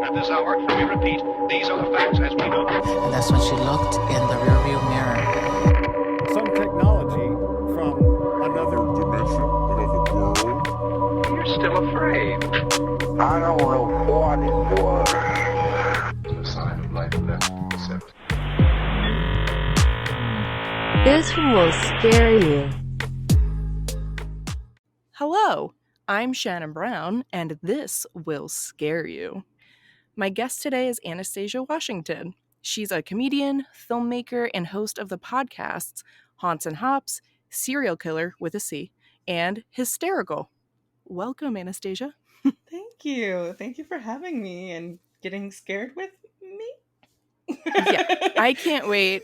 At this hour, we repeat, these are the facts as we know them. And that's when she looked in the rearview mirror. Some technology from another dimension, another world. You're still afraid. I don't know what it was. No sign of life left except... This will scare you. Hello, I'm Shannon Brown, and this will scare you. My guest today is Anastasia Washington. She's a comedian, filmmaker, and host of the podcasts Haunts and Hops, Serial Killer with a C, and Hysterical. Welcome, Anastasia. Thank you. Thank you for having me and getting scared with me. Yeah, I can't wait.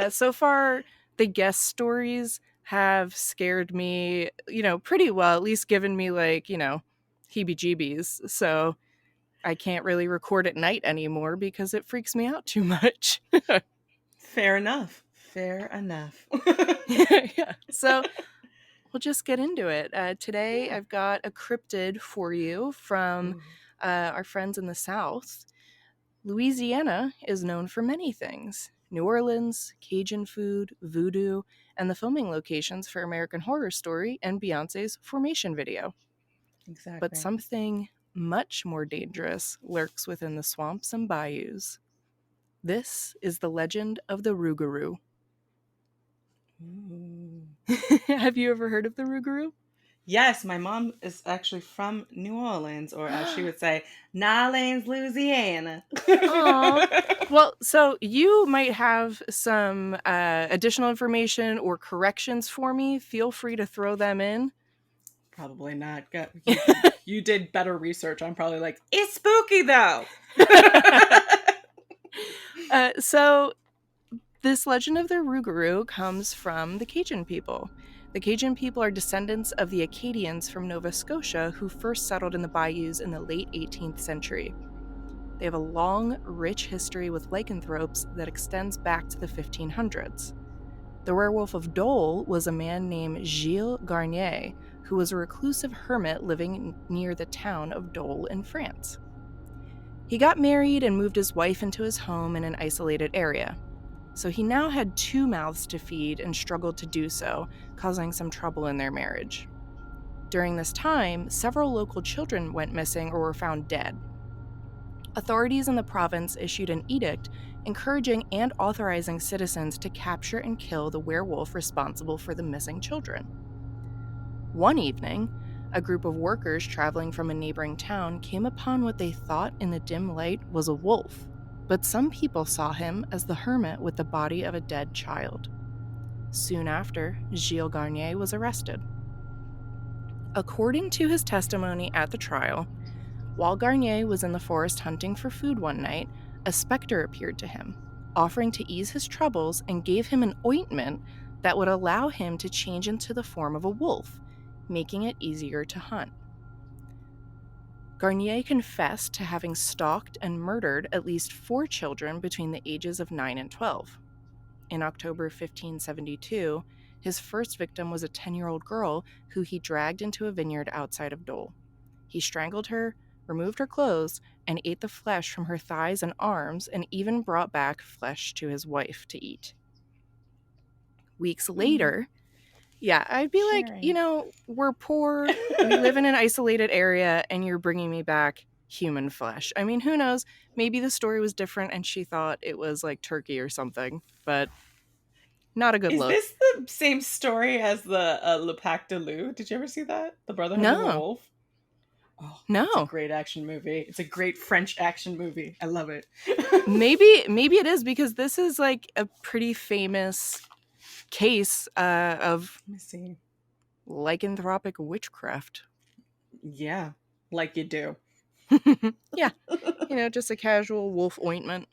So far, the guest stories have scared me, pretty well, at least given me heebie-jeebies. So I can't really record at night anymore because it freaks me out too much. Fair enough. Fair enough. Yeah. So we'll just get into it. Today, I've got a cryptid for you from our friends in the South. Louisiana is known for many things. New Orleans, Cajun food, voodoo, and the filming locations for American Horror Story and Beyonce's Formation video. Exactly. But something much more dangerous lurks within the swamps and bayous. This is the legend of the Rougarou. Have you ever heard of the Rougarou? Yes, my mom is actually from New Orleans, or as she would say, Nolens, Louisiana. Aww. Well, so you might have some additional information or corrections for me. Feel free to throw them in. Probably not. You did better research. I'm probably like, it's spooky though. So this legend of the Rougarou comes from the Cajun people. The Cajun people are descendants of the Acadians from Nova Scotia who first settled in the bayous in the late 18th century. They have a long, rich history with lycanthropes that extends back to the 1500s. The werewolf of Dole was a man named Gilles Garnier, who was a reclusive hermit living near the town of Dole in France. He got married and moved his wife into his home in an isolated area. So he now had two mouths to feed and struggled to do so, causing some trouble in their marriage. During this time, several local children went missing or were found dead. Authorities in the province issued an edict encouraging and authorizing citizens to capture and kill the werewolf responsible for the missing children. One evening, a group of workers traveling from a neighboring town came upon what they thought in the dim light was a wolf, but some people saw him as the hermit with the body of a dead child. Soon after, Gilles Garnier was arrested. According to his testimony at the trial, while Garnier was in the forest hunting for food one night, a specter appeared to him, offering to ease his troubles and gave him an ointment that would allow him to change into the form of a wolf, making it easier to hunt. Garnier confessed to having stalked and murdered at least 4 children between the ages of 9 and 12. In October 1572, his first victim was a 10-year-old girl who he dragged into a vineyard outside of Dole. He strangled her, removed her clothes, and ate the flesh from her thighs and arms, and even brought back flesh to his wife to eat. Weeks later, I'd be like, we're poor, we live in an isolated area, and you're bringing me back human flesh. I mean, who knows? Maybe the story was different and she thought it was like turkey or something, but not a good look. Is this the same story as the Le Pac de Loup? Did you ever see that? The Brotherhood of the Wolf? Oh, no. It's a great action movie. It's a great French action movie. I love it. Maybe it is, because this is like a pretty famous case of lycanthropic witchcraft. Yeah, like you do. Yeah, just a casual wolf ointment.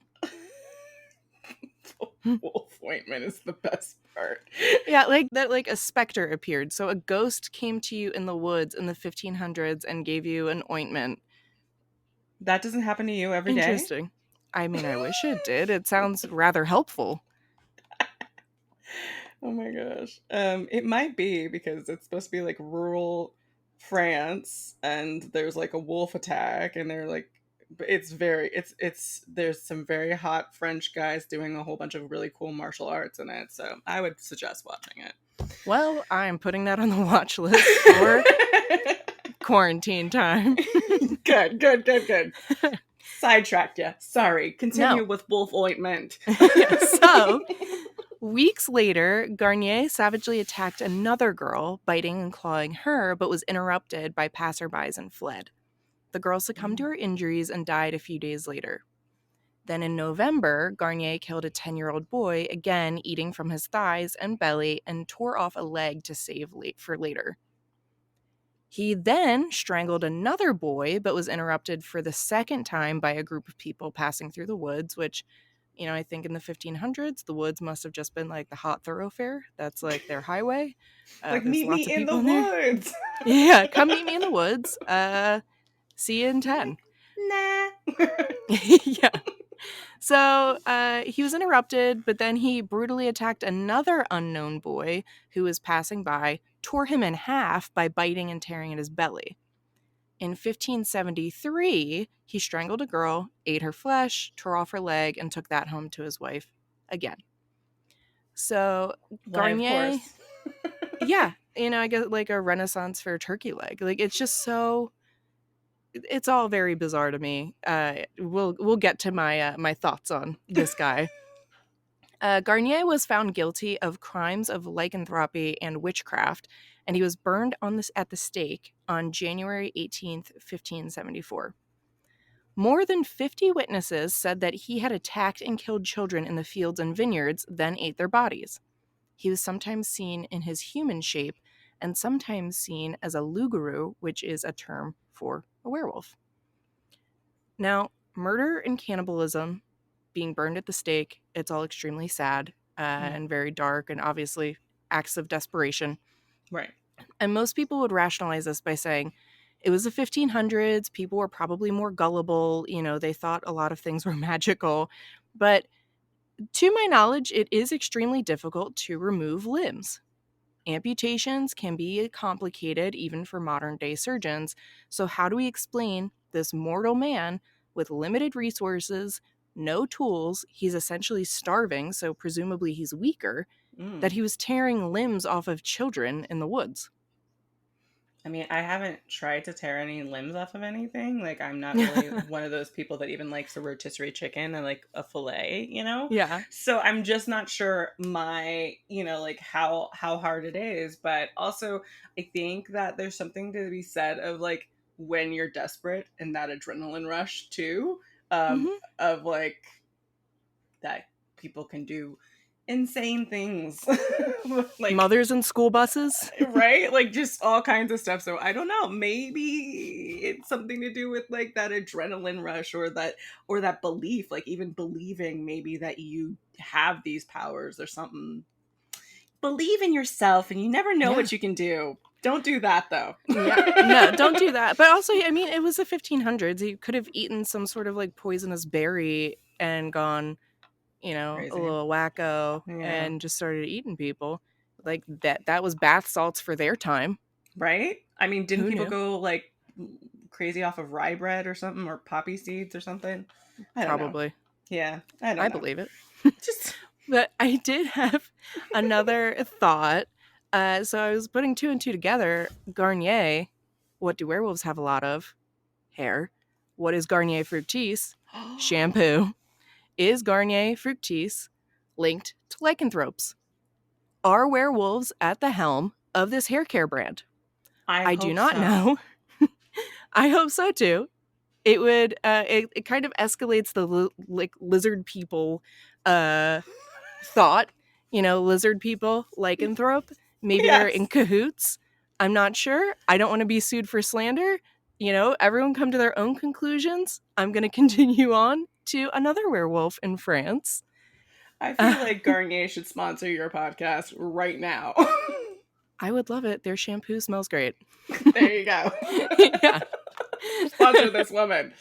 Wolf ointment is the best part. Yeah, like that, like a specter appeared. So a ghost came to you in the woods in the 1500s and gave you an ointment. That doesn't happen to you every day? Interesting. I mean, I wish it did. It sounds rather helpful. Oh my gosh. It might be because it's supposed to be like rural France and there's like a wolf attack and they're like there's some very hot French guys doing a whole bunch of really cool martial arts in it, so I would suggest watching it. Well, I'm putting that on the watch list for quarantine time. Good. Sidetracked you. Sorry. Continue with wolf ointment. So, weeks later, Garnier savagely attacked another girl, biting and clawing her, but was interrupted by passerbys and fled. The girl succumbed to her injuries and died a few days later. Then in November, Garnier killed a 10-year-old boy, again eating from his thighs and belly, and tore off a leg to save for later. He then strangled another boy, but was interrupted for the second time by a group of people passing through the woods, which, I think in the 1500s, the woods must have just been like the hot thoroughfare. That's like their highway. Like, meet me in the woods. Yeah, come meet me in the woods. See you in 10. Nah. Yeah. So he was interrupted, but then he brutally attacked another unknown boy who was passing by, tore him in half by biting and tearing at his belly. In 1573, he strangled a girl, ate her flesh, tore off her leg, and took that home to his wife again. So Garnier, yeah, I get like a renaissance for a turkey leg. Like, it's just so... It's all very bizarre to me. We'll get to my thoughts on this guy. Garnier was found guilty of crimes of lycanthropy and witchcraft, and he was burned at the stake on January 18th, 1574. More than 50 witnesses said that he had attacked and killed children in the fields and vineyards, then ate their bodies. He was sometimes seen in his human shape and sometimes seen as a lougarou, which is a term for a werewolf. Now, murder and cannibalism, being burned at the stake, it's all extremely sad and very dark, and obviously acts of desperation. Right. And most people would rationalize this by saying it was the 1500s, people were probably more gullible, they thought a lot of things were magical. But to my knowledge, it is extremely difficult to remove limbs. Amputations can be complicated even for modern day surgeons. So how do we explain this mortal man with limited resources, no tools, he's essentially starving, so presumably he's weaker, that he was tearing limbs off of children in the woods? I mean, I haven't tried to tear any limbs off of anything. Like, I'm not really one of those people that even likes a rotisserie chicken and like a fillet, Yeah. So I'm just not sure like how hard it is. But also, I think that there's something to be said of like when you're desperate and that adrenaline rush too, of like that people can do insane things. Like mothers and school buses. Right? Like just all kinds of stuff. So I don't know. Maybe it's something to do with like that adrenaline rush or that belief, like even believing maybe that you have these powers or something. Believe in yourself and you never know what you can do. Don't do that though. No, don't do that. But also, I mean, it was the 1500s. You could have eaten some sort of like poisonous berry and gone, crazy. A little wacko and just started eating people. Like that was bath salts for their time. Right? I mean, didn't people go like crazy off of rye bread or something, or poppy seeds or something? I don't know. Yeah. I believe it. But I did have another thought. So I was putting two and two together. Garnier, what do werewolves have a lot of? Hair. What is Garnier Fructis? Shampoo. Is Garnier Fructis linked to lycanthropes? Are werewolves at the helm of this hair care brand? I do not know. I hope so too. It would. It kind of escalates the lizard people thought. Lizard people, lycanthrope. Maybe they're in cahoots. I'm not sure. I don't want to be sued for slander. Everyone come to their own conclusions. I'm going to continue on to another werewolf in France. I feel like Garnier should sponsor your podcast right now. I would love it. Their shampoo smells great. There you go. Yeah. Sponsor this woman.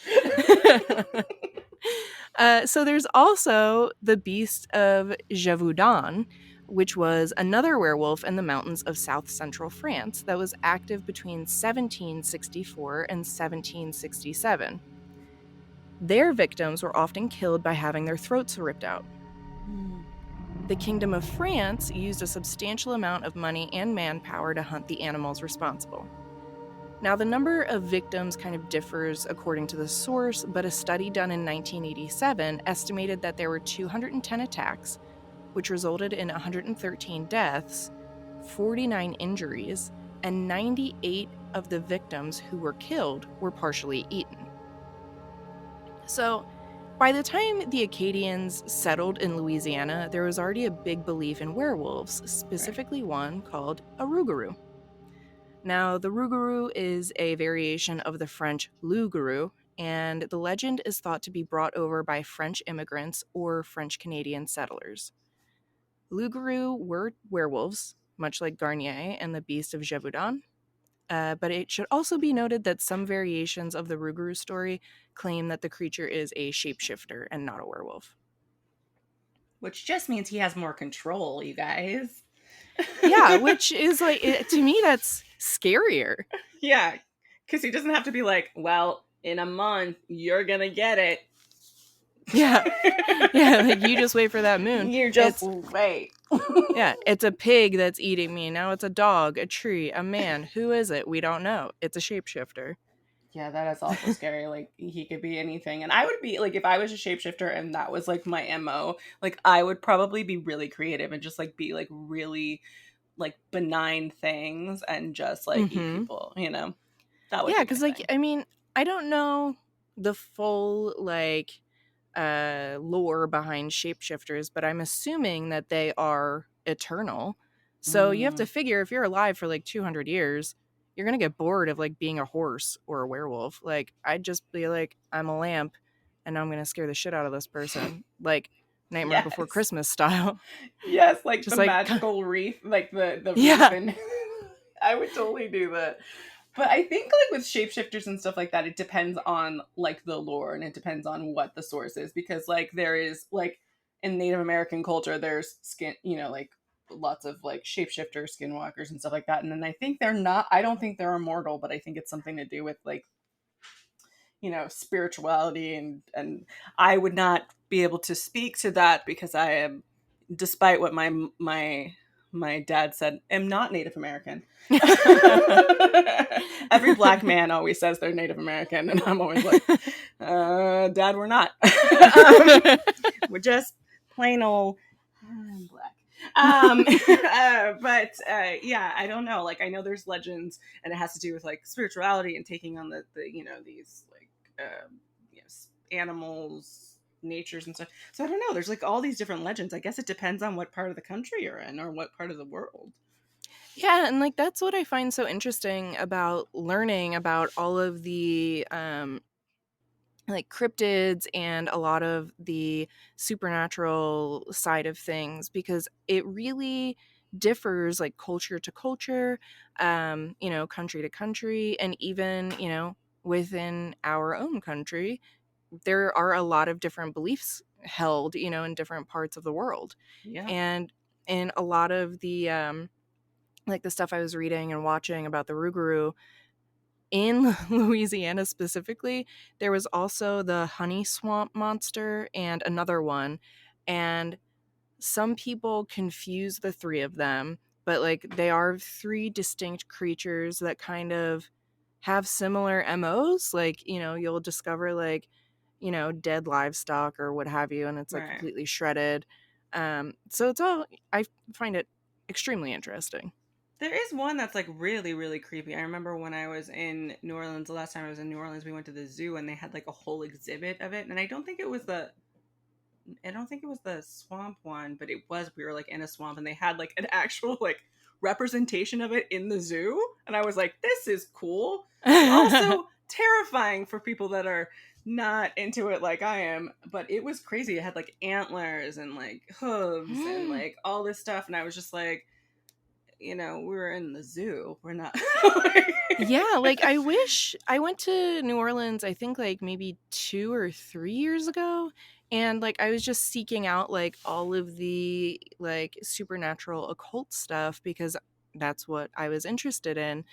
So there's also the beast of Gévaudan, which was another werewolf in the mountains of south central France that was active between 1764 and 1767. Their victims were often killed by having their throats ripped out. The Kingdom of France used a substantial amount of money and manpower to hunt the animals responsible. Now, the number of victims kind of differs according to the source, but a study done in 1987 estimated that there were 210 attacks, which resulted in 113 deaths, 49 injuries, and 98 of the victims who were killed were partially eaten. So, by the time the Acadians settled in Louisiana, there was already a big belief in werewolves, specifically one called a Rougarou. Now, the Rougarou is a variation of the French loup-garou, and the legend is thought to be brought over by French immigrants or French-Canadian settlers. Loup-garou were werewolves, much like Garnier and the Beast of Gévaudan, but it should also be noted that some variations of the Rougarou story claim that the creature is a shapeshifter and not a werewolf. Which just means he has more control, you guys. Yeah, which is like, to me, that's scarier. Yeah, because he doesn't have to be like, well, in a month, you're going to get it. Yeah. Yeah, like you just wait for that moon. You just wait. Yeah, it's a pig that's eating me. Now it's a dog, a tree, a man. Who is it? We don't know. It's a shapeshifter. Yeah, that is also scary. Like, he could be anything. And I would be, like, if I was a shapeshifter and that was, like, my MO, like, I would probably be really creative and just, like, be, like, really, like, benign things and just, like, eat people, you know? That would Yeah, be because, my like, thing. I mean, I don't know the full, like, lore behind shapeshifters, but I'm assuming that they are eternal. So you have to figure if you're alive for, like, 200 years, you're going to get bored of, like, being a horse or a werewolf. Like, I'd just be like, I'm a lamp, and I'm going to scare the shit out of this person. Like, Nightmare Before Yes. Christmas style. Yes, like Just the like- magical wreath, like the Yeah. wreath. And I would totally do that. But I think, like, with shapeshifters and stuff like that, it depends on, like, the lore, and it depends on what the source is. Because, like, there is, like, in Native American culture, there's skin, you know, like, lots of, like, shapeshifters, skinwalkers, and stuff like that. And then I think I don't think they're immortal, but I think it's something to do with, like, you know, spirituality. And I would not be able to speak to that because I am, despite what my dad said, am not Native American. Every black man always says they're Native American, and I'm always like, Dad, we're not. We're just plain old black. But yeah, I don't know. Like, I know there's legends, and it has to do with, like, spirituality and taking on the you know, these, like, animals, natures and stuff. So I don't know. There's, like, all these different legends. I guess it depends on what part of the country you're in or what part of the world. Yeah, and, like, that's what I find so interesting about learning about all of the like cryptids and a lot of the supernatural side of things, because it really differs, like, culture to culture, you know, country to country, and even, you know, within our own country, there are a lot of different beliefs held, you know, in different parts of the world. Yeah. And in a lot of the like the stuff I was reading and watching about the Rougarou in Louisiana specifically, there was also the honey swamp monster and another one. And some people confuse the three of them, but, like, they are three distinct creatures that kind of have similar MOs. Like, you know, you'll discover, like, you know, dead livestock or what have you, and it's, like, Right. completely shredded. So it's all, I find it extremely interesting. There is one that's, like, really, really creepy. I remember when I was in New Orleans, the last time I was in New Orleans, we went to the zoo and they had, like, a whole exhibit of it. And I don't think it was the swamp one, but we were, like, in a swamp and they had, like, an actual, like, representation of it in the zoo. And I was like, this is cool. Also terrifying for people that are not into it like I am, but it was crazy. It had, like, antlers and, like, hooves and, like, all this stuff. And I was just like, you know, we're in the zoo. We're not. Yeah, like, I wish I went to New Orleans, I think, like, maybe 2 or 3 years ago, and, like, I was just seeking out, like, all of the, like, supernatural occult stuff because that's what I was interested in.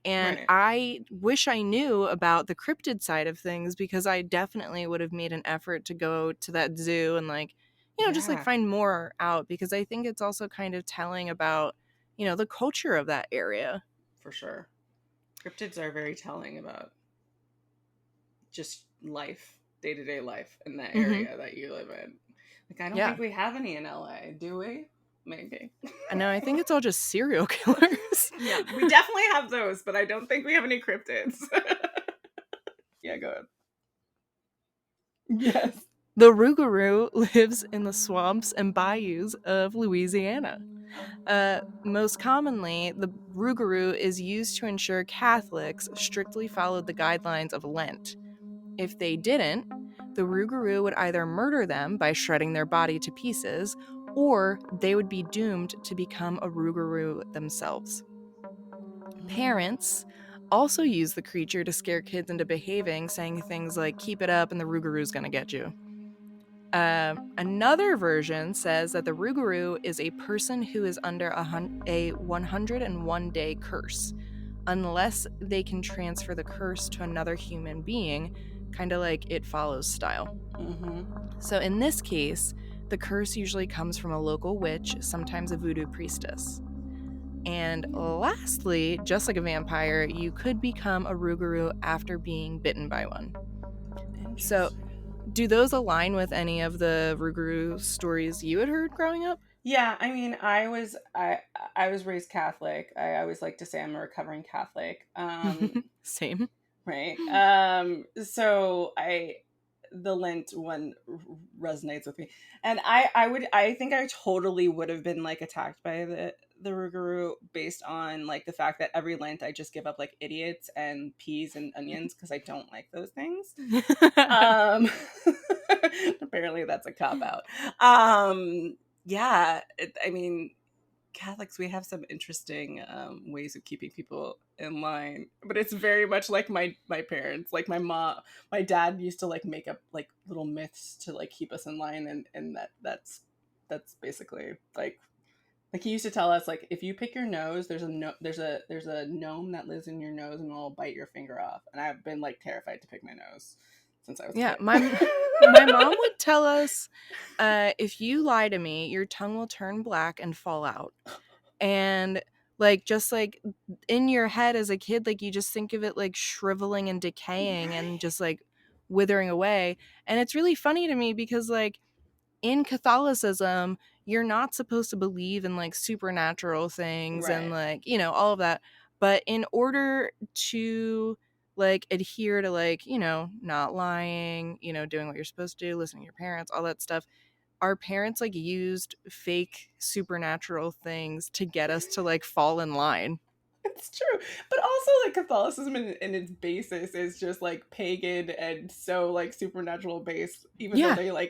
And Right. I wish I knew about the cryptid side of things, because I definitely would have made an effort to go to that zoo and like, just like Yeah, find more out, because I think it's also kind of telling about, the culture of that area. for sure. Cryptids are very telling about just life, day-to-day life in that Hmm. area that you live in. Like, I don't Yeah. think we have any in LA, do we? Maybe. And now I think it's all just serial killers. Yeah, we definitely have those, but I don't think we have any cryptids. Yeah, go ahead. Yes. The Rougarou lives in the swamps and bayous of Louisiana. Most commonly, the Rougarou is used to ensure Catholics strictly followed the guidelines of Lent. If they didn't, the Rougarou would either murder them by shredding their body to pieces, or they would be doomed to become a Rougarou themselves. Parents also use the creature to scare kids into behaving, saying things like, "Keep it up and the Rougarou's gonna get you." Another version says that the Rougarou is a person who is under a 101-day curse, unless they can transfer the curse to another human being, kind of like It Follows style. Mm-hmm. So in this case, the curse usually comes from a local witch, sometimes a voodoo priestess. And lastly, just like a vampire, you could become a Rougarou after being bitten by one. So, do those align with any of the Rougarou stories you had heard growing up? Yeah, I mean, I was raised Catholic. I always like to say I'm a recovering Catholic. Same. Right. So the Lent one resonates with me, and I think I totally would have been like attacked by the Rougarou based on like the fact that every Lent I just give up like idiots and peas and onions because I don't like those things. Um, apparently that's a cop out. Yeah, I mean, Catholics, we have some interesting ways of keeping people in line, but it's very much like my parents. Like my dad used to like make up like little myths to like keep us in line, and that's basically like he used to tell us like if you pick your nose, there's a gnome that lives in your nose and will bite your finger off. And I've been like terrified to pick my nose since I was a Yeah, kid. my mom would tell us, if you lie to me, your tongue will turn black and fall out. And like just like in your head as a kid, like you just think of it like shriveling and decaying and just like withering away. And it's really funny to me because like in Catholicism, you're not supposed to believe in like supernatural things and Right. like, all of that. But in order to like adhere to like, not lying, doing what you're supposed to do, listening to your parents, all that stuff, our parents like used fake supernatural things to get us to like fall in line. It's true. But also like Catholicism in its basis is just like pagan and so like supernatural based, even though Yeah.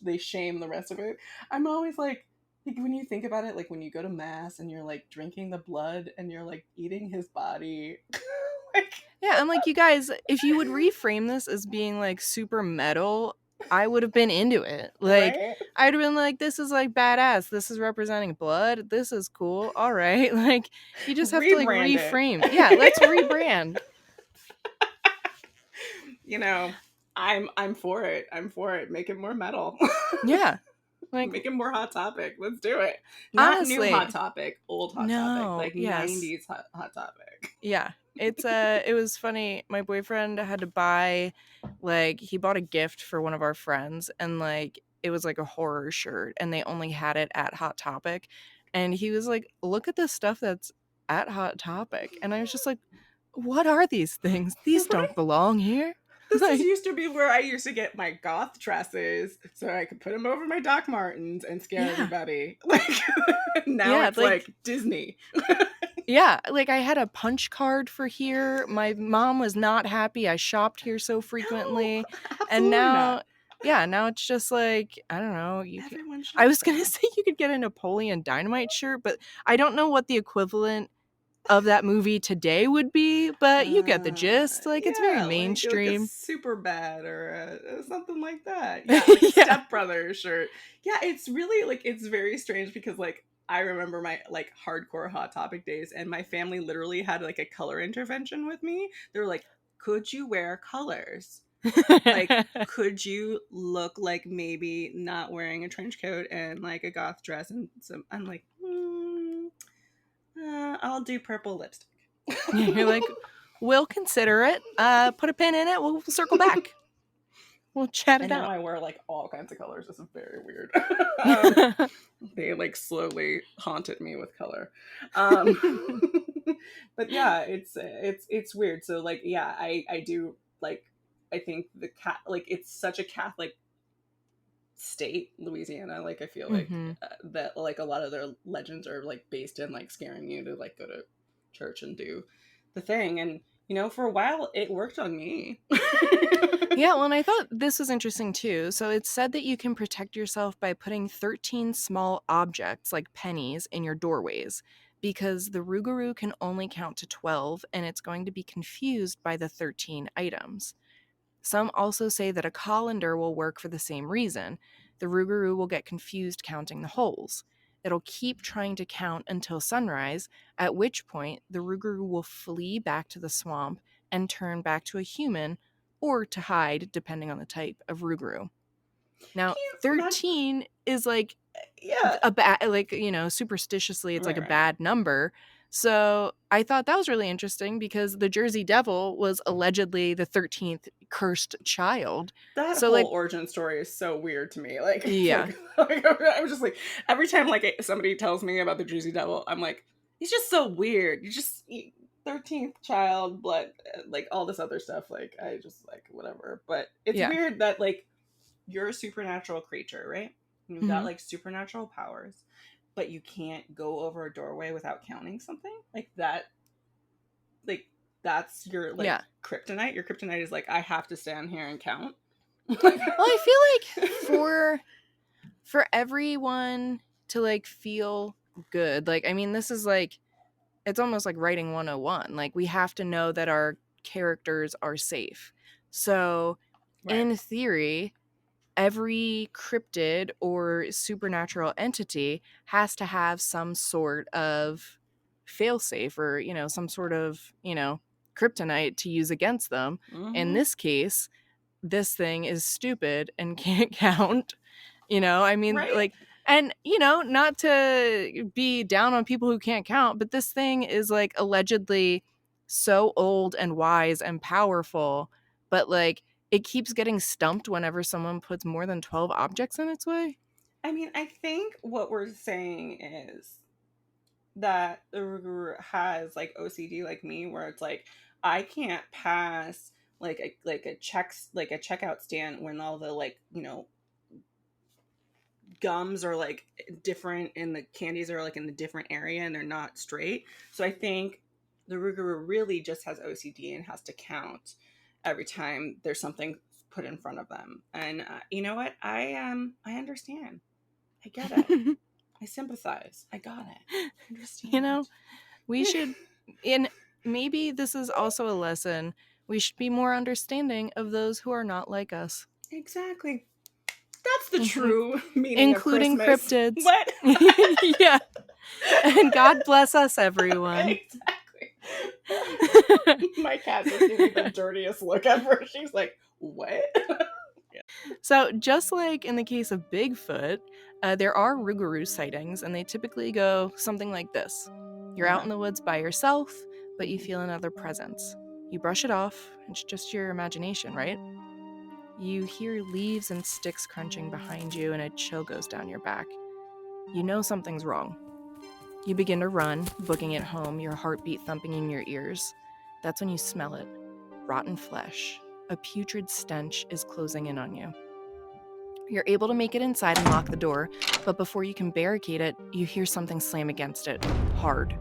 they shame the rest of it. I'm always like when you think about it, like when you go to mass and you're like drinking the blood and you're like eating his body. Like Yeah, I'm like, you guys, if you would reframe this as being like super metal, I would have been into it. Like, right? I'd have been like, this is like badass. This is representing blood. This is cool. All right. Like, you just have to like Rebrand it. reframe. Yeah, let's rebrand. You know, I'm for it. I'm for it. Make it more metal. Yeah. Like, Make it more Hot Topic. Let's do it. Not new honestly, Hot Topic, old Hot Topic, like yes. 90s hot Topic. Yeah. It was funny. My boyfriend had to buy like he bought a gift for one of our friends and like it was like a horror shirt and they only had it at Hot Topic and he was like, "Look at the stuff that's at Hot Topic." And I was just like, "What are these things? These don't belong here." This used to be where I used to get my goth dresses so I could put them over my Doc Martens and scare everybody. Like now it's like Disney. Yeah, like I had a punch card for here. My mom was not happy I shopped here so frequently. No, and now not. now it's just like, I don't know, I was going to say you could get a Napoleon Dynamite shirt, but I don't know what the equivalent of that movie today would be, but you get the gist. Like it's very mainstream. Like Super Bad or something like that. Yeah, like a Step Brothers shirt. Yeah, it's really like it's very strange because like I remember my like hardcore Hot Topic days, and my family literally had like a color intervention with me. They were like, could you wear colors? Like, could you look like maybe not wearing a trench coat and like a goth dress and some? I'm like, I'll do purple lipstick. You're like, we'll consider it. Put a pin in it. We'll circle back. We'll chat And it now out. I wear like all kinds of colors. This is very weird. They like slowly haunted me with color. But yeah, it's weird. So like, yeah, I do like, I think the cat, like, it's such a Catholic state, Louisiana. Like, I feel like that like a lot of their legends are like based in like scaring you to like go to church and do the thing. And you know, for a while it worked on me. Yeah, well, and I thought this was interesting too. So it's said that you can protect yourself by putting 13 small objects like pennies in your doorways, because the Rougarou can only count to 12 and it's going to be confused by the 13 items. Some also say that a colander will work for the same reason. The Rougarou will get confused counting the holes. It'll keep trying to count until sunrise, at which point the Rougarou will flee back to the swamp and turn back to a human, or to hide, depending on the type of Rougarou. Now, 13 is like Yeah. a bad, like, you know, superstitiously, it's like a bad number. So I thought that was really interesting because the Jersey Devil was allegedly the 13th cursed child. That So, whole like, origin story is so weird to me. Like, yeah. like, I'm just like, every time like somebody tells me about the Jersey Devil, I'm like, he's just so weird. You just 13th child, blood, like all this other stuff. Like, I just like whatever. But it's weird that like you're a supernatural creature, right? You've got like supernatural powers, but you can't go over a doorway without counting something like that. Like, that's your like kryptonite. Your kryptonite is like, I have to stand here and count. Well, I feel like for everyone to like feel good, like, I mean, this is like, it's almost like writing 101. Like, we have to know that our characters are safe. So in theory, every cryptid or supernatural entity has to have some sort of failsafe, or, you know, some sort of, you know, kryptonite to use against them. In this case, this thing is stupid and can't count. You know, I mean, like, and, you know, not to be down on people who can't count, but this thing is like allegedly so old and wise and powerful, but like it keeps getting stumped whenever someone puts more than 12 objects in its way. I mean, I think what we're saying is that the Rougarou has like OCD like me, where it's like, I can't pass like a checkout stand when all the like, you know, gums are like different and the candies are like in a different area and they're not straight. So I think the Rougarou really just has OCD and has to count every time there's something put in front of them. And you know what? I understand. I get it. I sympathize. I got it. I understand. You know, we should, and maybe this is also a lesson. We should be more understanding of those who are not like us. Exactly. That's the true meaning including of Christmas. Cryptids. What? Yeah. And God bless us, everyone. Exactly. My cat just gave me the dirtiest look ever. She's like, what? So just like in the case of Bigfoot, there are Rougarou sightings, and they typically go something like this. You're out in the woods by yourself, but you feel another presence. You brush it off. It's just your imagination, right? You hear leaves and sticks crunching behind you, and a chill goes down your back. You know something's wrong. You begin to run, booking it home, your heartbeat thumping in your ears. That's when you smell it. Rotten flesh. A putrid stench is closing in on you. You're able to make it inside and lock the door, but before you can barricade it, you hear something slam against it, hard.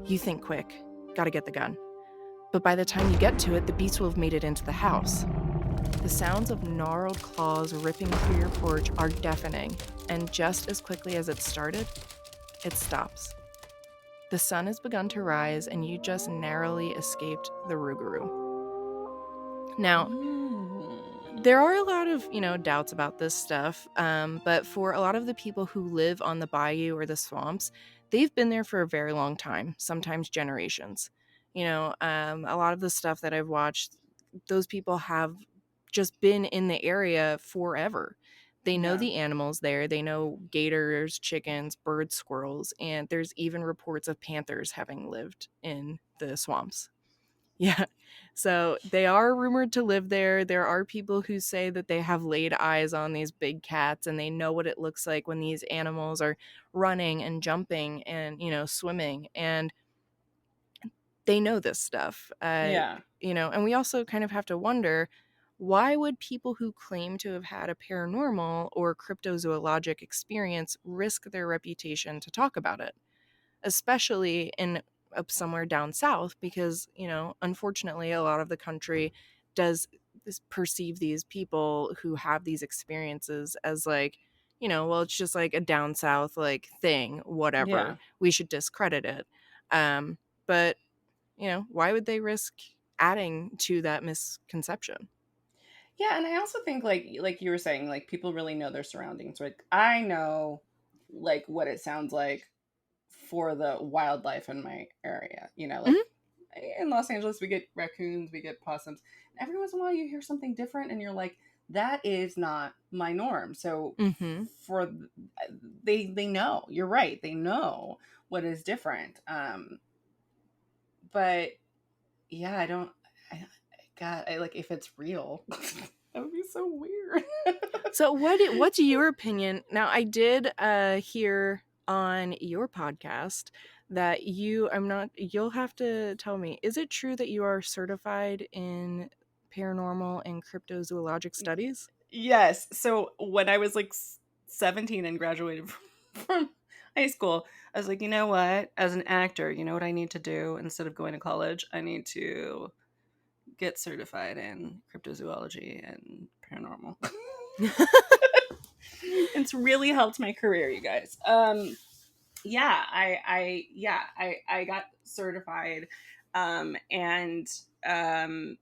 You think quick. Gotta get the gun. But by the time you get to it, the beast will have made it into the house. The sounds of gnarled claws ripping through your porch are deafening, and just as quickly as it started, it stops. The sun has begun to rise, and you just narrowly escaped the Rougarou. Now, There are a lot of, doubts about this stuff, but for a lot of the people who live on the bayou or the swamps, they've been there for a very long time, sometimes generations. A lot of the stuff that I've watched, those people have just been in the area forever. They know Yeah. the animals there. They know gators, chickens, birds, squirrels, and there's even reports of panthers having lived in the swamps. Yeah. So they are rumored to live there. There are people who say that they have laid eyes on these big cats and they know what it looks like when these animals are running and jumping and, swimming. And they know this stuff. Yeah. And we also kind of have to wonder, why would people who claim to have had a paranormal or cryptozoologic experience risk their reputation to talk about it? Especially in up somewhere down south, because unfortunately a lot of the country does perceive these people who have these experiences as like, well, it's just like a down south like thing, whatever, Yeah. we should discredit it. But why would they risk adding to that misconception? Yeah, and I also think like you were saying, like people really know their surroundings. Like I know like what it sounds like for the wildlife in my area. Like Mhm. in Los Angeles we get raccoons, we get possums. Every once in a while you hear something different and you're like, that is not my norm. So Mhm. for they know. You're right. They know what is different. But yeah, I don't I, God, I like if it's real. That would be so weird. So what's your opinion? Now I did hear on your podcast that you'll have to tell me, is it true that you are certified in paranormal and cryptozoologic studies? Yes. So when I was like 17 and graduated from high school, I was like, you know what? As an actor, you know what I need to do instead of going to college? I need to get certified in cryptozoology and paranormal. It's really helped my career, you guys. Yeah, I got certified, and um,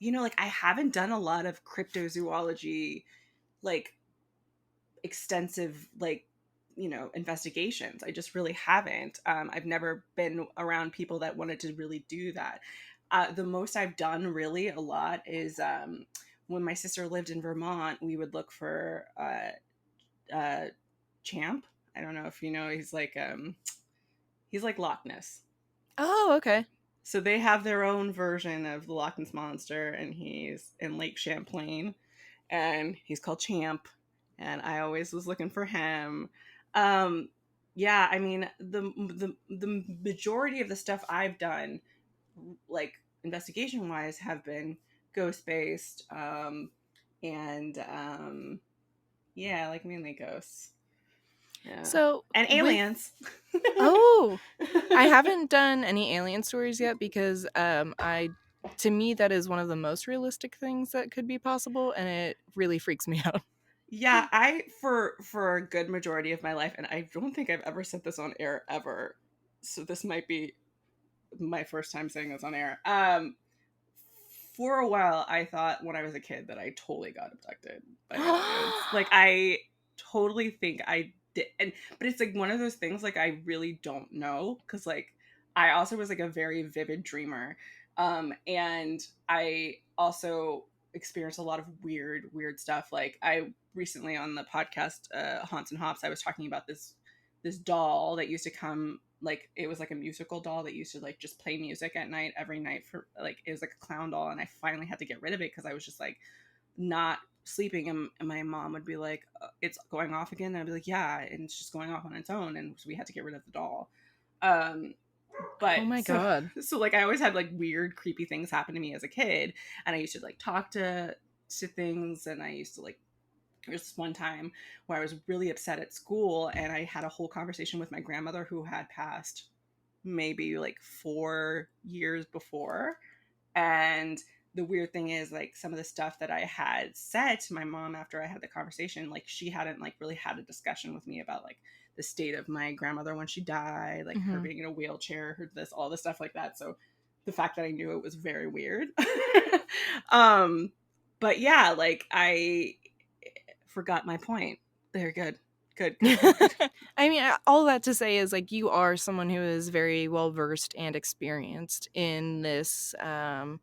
like I haven't done a lot of cryptozoology, like extensive, like investigations. I just really haven't. I've never been around people that wanted to really do that. The most I've done really a lot is when my sister lived in Vermont, we would look for Champ. I don't know if you know. He's like Loch Ness. Oh, okay. So they have their own version of the Loch Ness monster, and he's in Lake Champlain, and he's called Champ. And I always was looking for him. Yeah, I mean the majority of the stuff I've done, like investigation wise, have been ghost based, and yeah, like mainly ghosts. Yeah. So And with aliens. Oh, I haven't done any alien stories yet because to me that is one of the most realistic things that could be possible, and it really freaks me out. Yeah, I for a good majority of my life, and I don't think I've ever said this on air ever. So this might be my first time saying this on air. For a while I thought when I was a kid that I totally got abducted by aliens. Like I totally think I did, but it's like one of those things like I really don't know cuz like I also was like a very vivid dreamer. And I also experienced a lot of weird stuff. Like I recently on the podcast Haunts and Hops, I was talking about this doll that used to come, like it was like a musical doll that used to like just play music at night every night for like, it was like a clown doll, and I finally had to get rid of it because I was just like not sleeping, and my mom would be like, it's going off again, and I'd be like, yeah, and it's just going off on its own, and so we had to get rid of the doll. But Oh my God. so like I always had like weird creepy things happen to me as a kid, and I used to like talk to things, and I used to like, there was this one time where I was really upset at school, and I had a whole conversation with my grandmother who had passed maybe like 4 years before. And the weird thing is, like, some of the stuff that I had said to my mom after I had the conversation, like, she hadn't like really had a discussion with me about like the state of my grandmother when she died, like her Mhm. being in a wheelchair, her this, all this stuff like that. So the fact that I knew it was very weird. um But yeah, like I forgot my point. There, good. Good. I mean, all that to say is like you are someone who is very well versed and experienced in this I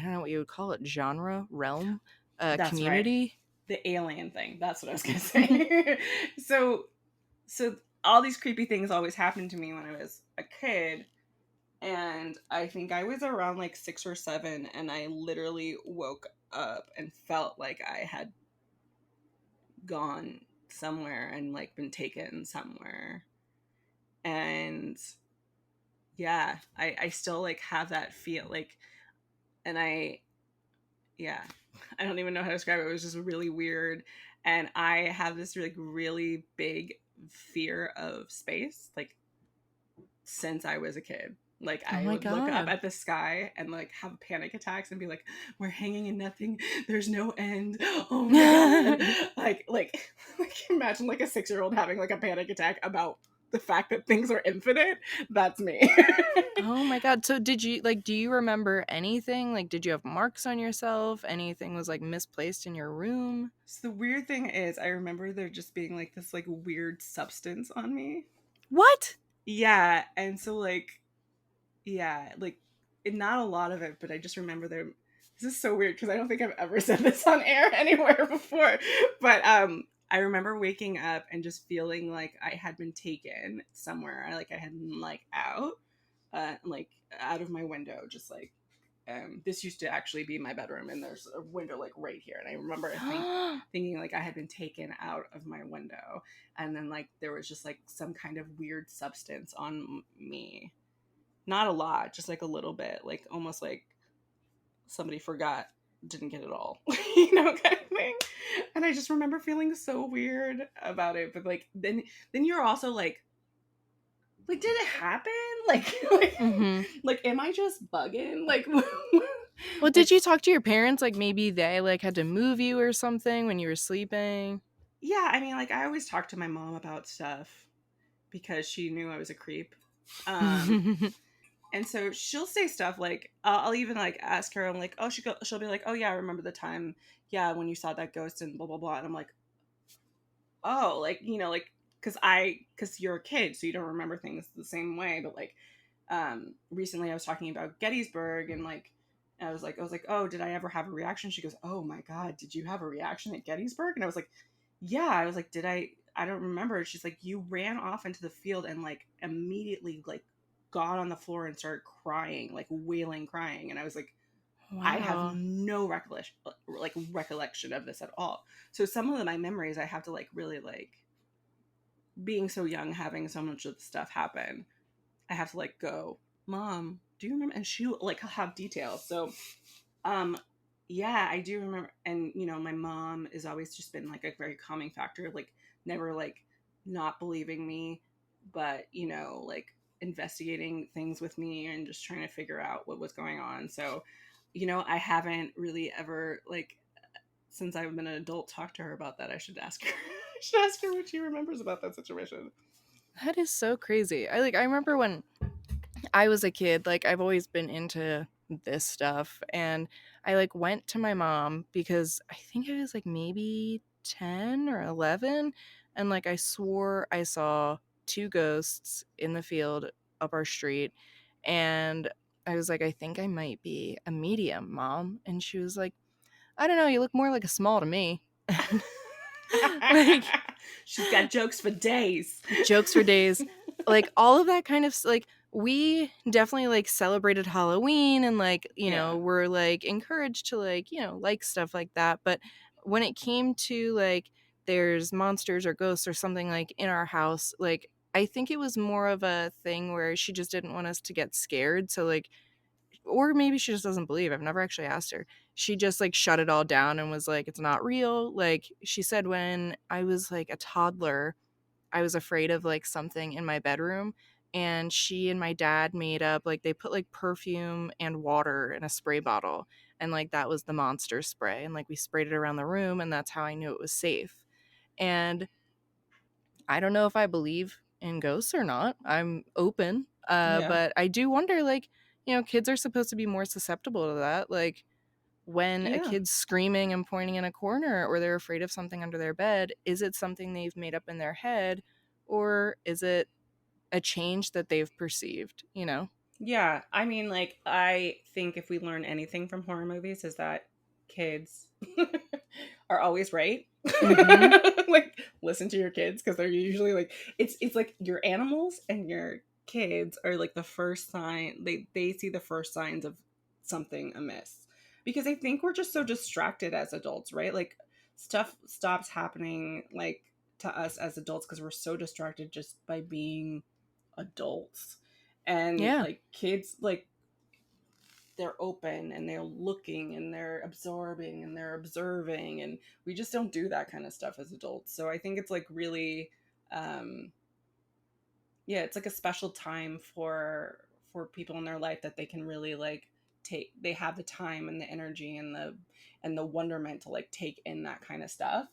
don't know what you would call it, genre, realm, That's community. right. The alien thing. That's what I was gonna say. so all these creepy things always happened to me when I was a kid. And I think I was around like 6 or 7, and I literally woke up and felt like I had gone somewhere and like been taken somewhere. And yeah, I still like have that feel like, and yeah, I don't even know how to describe it. It was just really weird. And I have this like really big fear of space, like since I was a kid. Like Oh I my would look up God. at the sky and like have panic attacks and be like, "We're hanging in nothing. There's no end. Oh my God!" like imagine like a 6-year-old having like a panic attack about the fact that things are infinite. That's me. Oh my God. So did you like, do you remember anything? Like, did you have marks on yourself? Anything was like misplaced in your room? So the weird thing is, I remember there just being like this like weird substance on me. What? Yeah, and so like yeah, like not a lot of it, but I just remember there. This is so weird because I don't think I've ever said this on air anywhere before. But I remember waking up and just feeling like I had been taken somewhere. Like I had been like like out of my window, just like this used to actually be my bedroom, and there's a window like right here. And I remember thinking like I had been taken out of my window, and then like there was just like some kind of weird substance on me. Not a lot, just like a little bit, like almost like somebody forgot, didn't get it all, kind of thing. And I just remember feeling so weird about it. But like then you're also like did it happen? Like am I just bugging? Like Well, did you talk to your parents? Like maybe they like had to move you or something when you were sleeping? yeah, I mean, like I always talk to my mom about stuff because she knew I was a creep. And so she'll say stuff like, I'll even like ask her, I'm like, oh, she'll be like, oh yeah, I remember the time, yeah, when you saw that ghost and blah blah blah, and I'm like, oh, like like because you're a kid, so you don't remember things the same way, but like, recently I was talking about Gettysburg, and like, I was like, oh, did I ever have a reaction? She goes, oh my God, did you have a reaction at Gettysburg? And I was like, yeah. I was like, did I don't remember. She's like, you ran off into the field and like immediately like got on the floor and started crying, like wailing, crying. And I was like, I have Wow. no recollection of this at all. So some of my memories, I have to like really like being so young, having so much of the stuff happen. I have to like go, Mom, do you remember? And she like have details. So, yeah, I do remember. And my mom has always just been like a very calming factor, like never like not believing me, but like investigating things with me and just trying to figure out what was going on. So, I haven't really ever like since I've been an adult talked to her about that. I should ask her. I should ask her what she remembers about that situation. That is so crazy. I remember when I was a kid, like I've always been into this stuff, and I like went to my mom because I think I was like maybe 10 or 11, and like I swore I saw 2 ghosts in the field up our street, and I was like, I think I might be a medium, Mom. And she was like, I don't know, you look more like a small to me. Like, she's got jokes for days. Jokes for days. Like all of that kind of like we definitely like celebrated Halloween, and like Yeah. we're like encouraged to like like stuff like that. But when it came to like there's monsters or ghosts or something like in our house, like I think it was more of a thing where she just didn't want us to get scared. So like, or maybe she just doesn't believe. I've never actually asked her. She just like shut it all down and was like, it's not real. Like she said when I was like a toddler, I was afraid of like something in my bedroom, and she and my dad made up like they put like perfume and water in a spray bottle, and like that was the monster spray, and like we sprayed it around the room, and that's how I knew it was safe. And I don't know if I believe in ghosts or not. I'm open. Yeah. But I do wonder like, kids are supposed to be more susceptible to that. Like when a Yeah. kid's screaming and pointing in a corner, or they're afraid of something under their bed, is it something they've made up in their head, or is it a change that they've perceived, you know? Yeah, I mean, like, I think if we learn anything from horror movies is that kids are always right. Mhm. Like, listen to your kids because they're usually like, it's like your animals and your kids are like the first sign, they see the first signs of something amiss. Because I think we're just so distracted as adults, right? Like, stuff stops happening, like, to us as adults because we're so distracted just by being adults. And Yeah. like kids, like, they're open and they're looking and they're absorbing and they're observing, and we just don't do that kind of stuff as adults. So I think it's like really yeah, it's like a special time for people in their life that they can really like they have the time and the energy and the wonderment to like take in that kind of stuff.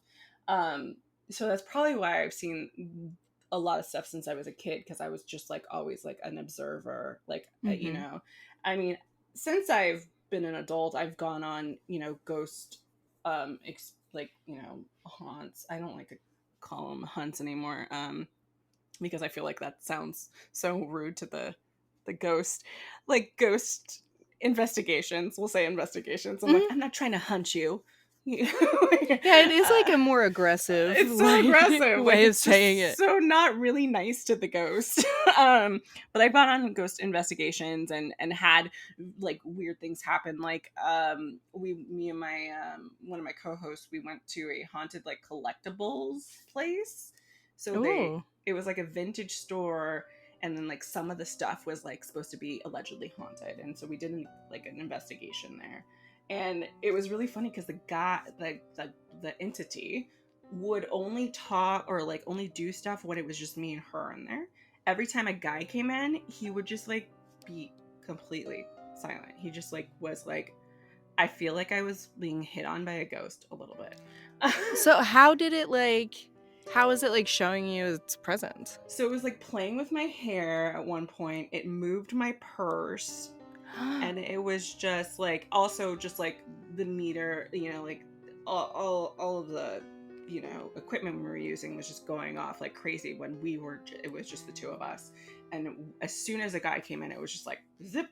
So that's probably why I've seen a lot of stuff since I was a kid, because I was just like always like an observer, like you Mhm. know, I mean, since I've been an adult, I've gone on, you know, ghost like, you know, haunts. I don't like to call them hunts anymore, because I feel like that sounds so rude to the ghost, like ghost investigations. We'll say investigations. I'm like, Mhm. I'm not trying to hunt you. Yeah, it is like a more aggressive It's so aggressive. Like, way of it's saying just it. so not really nice to the ghost. But I've gone on ghost investigations and had like weird things happen. Like, me and my one of my co-hosts, we went to a haunted like collectibles place. So Ooh. it was like a vintage store, and then like some of the stuff was like supposed to be allegedly haunted, and so we did like an investigation there. And it was really funny because the guy, the entity, would only talk or like only do stuff when it was just me and her in there. Every time a guy came in, he would just like be completely silent. He just like was like, I feel like I was being hit on by a ghost a little bit. So how did it like, how is it like showing you its presence? So it was like playing with my hair at one point. It moved my purse. And it was just like, also just like the meter, you know, like all of the, you know, equipment we were using was just going off like crazy when it was just the two of us. And as soon as a guy came in, it was just like zip.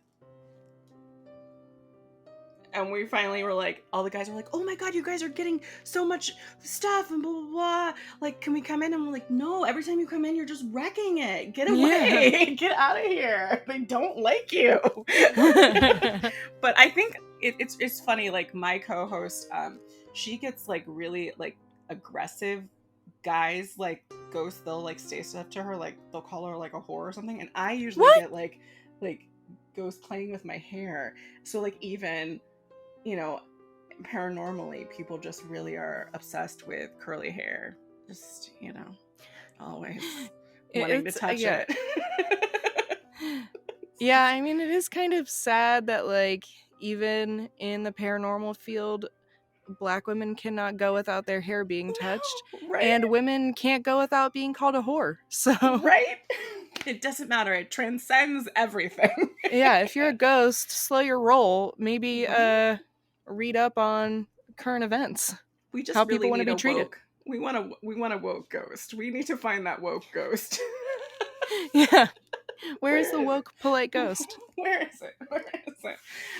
And we finally were like, all the guys were like, oh my God, you guys are getting so much stuff and blah, blah, blah. Like, can we come in? And we're like, no, every time you come in, you're just wrecking it. Get away. Yeah. Get out of here. They don't like you. But I think it's funny. Like, my co-host, she gets like really like aggressive guys, like ghosts. They'll like say stuff to her. Like, they'll call her like a whore or something. And I usually What? get like ghosts playing with my hair. So like, even, you know, paranormally, people just really are obsessed with curly hair. Just, you know, always wanting to touch yeah. it. Yeah, I mean, it is kind of sad that like even in the paranormal field, Black women cannot go without their hair being touched, Right? and women can't go without being called a whore. So Right? It doesn't matter. It transcends everything. yeah, if you're a ghost, slow your roll. Maybe Right? read up on current events, We just how really people want to need be a treated. woke. We want a woke ghost. We need to find that woke ghost. Yeah. Where's the Where is woke, polite ghost? Where is it? Where is it?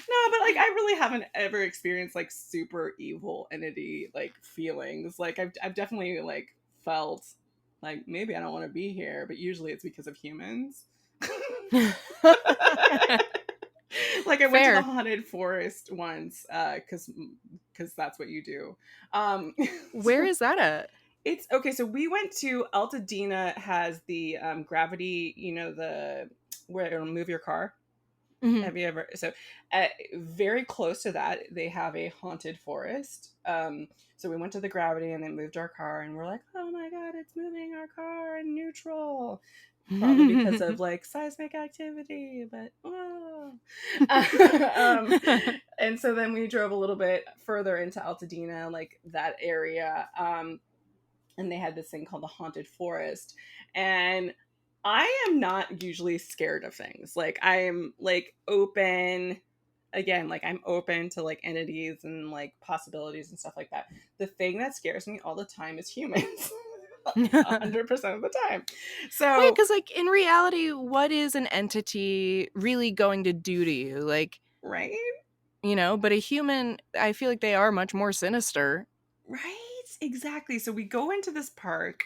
No, but like, I really haven't ever experienced like super evil entity like feelings. Like, I've definitely like felt like maybe I don't want to be here, but usually it's because of humans. Like, I went to Fair. the haunted forest once, because that's what you do. Where So is that at? it's okay. So we went to Altadena. Has the gravity, you know, the where it'll move your car. Mhm. Have you ever? So, very close to that, they have a haunted forest. So we went to the gravity and then moved our car, and we're like, oh my God, it's moving our car in neutral. Probably because of like seismic activity, but whoa. And so then we drove a little bit further into Altadena, like that area. And they had this thing called the haunted forest. And I am not usually scared of things. Like, I am like open. again, like I'm open to like entities and like possibilities and stuff like that. The thing that scares me all the time is humans. 100% of the time. So Wait, because like in reality, what is an entity really going to do to you? Like, right? but a human, I feel like they are much more sinister. Right? Exactly. So we go into this park,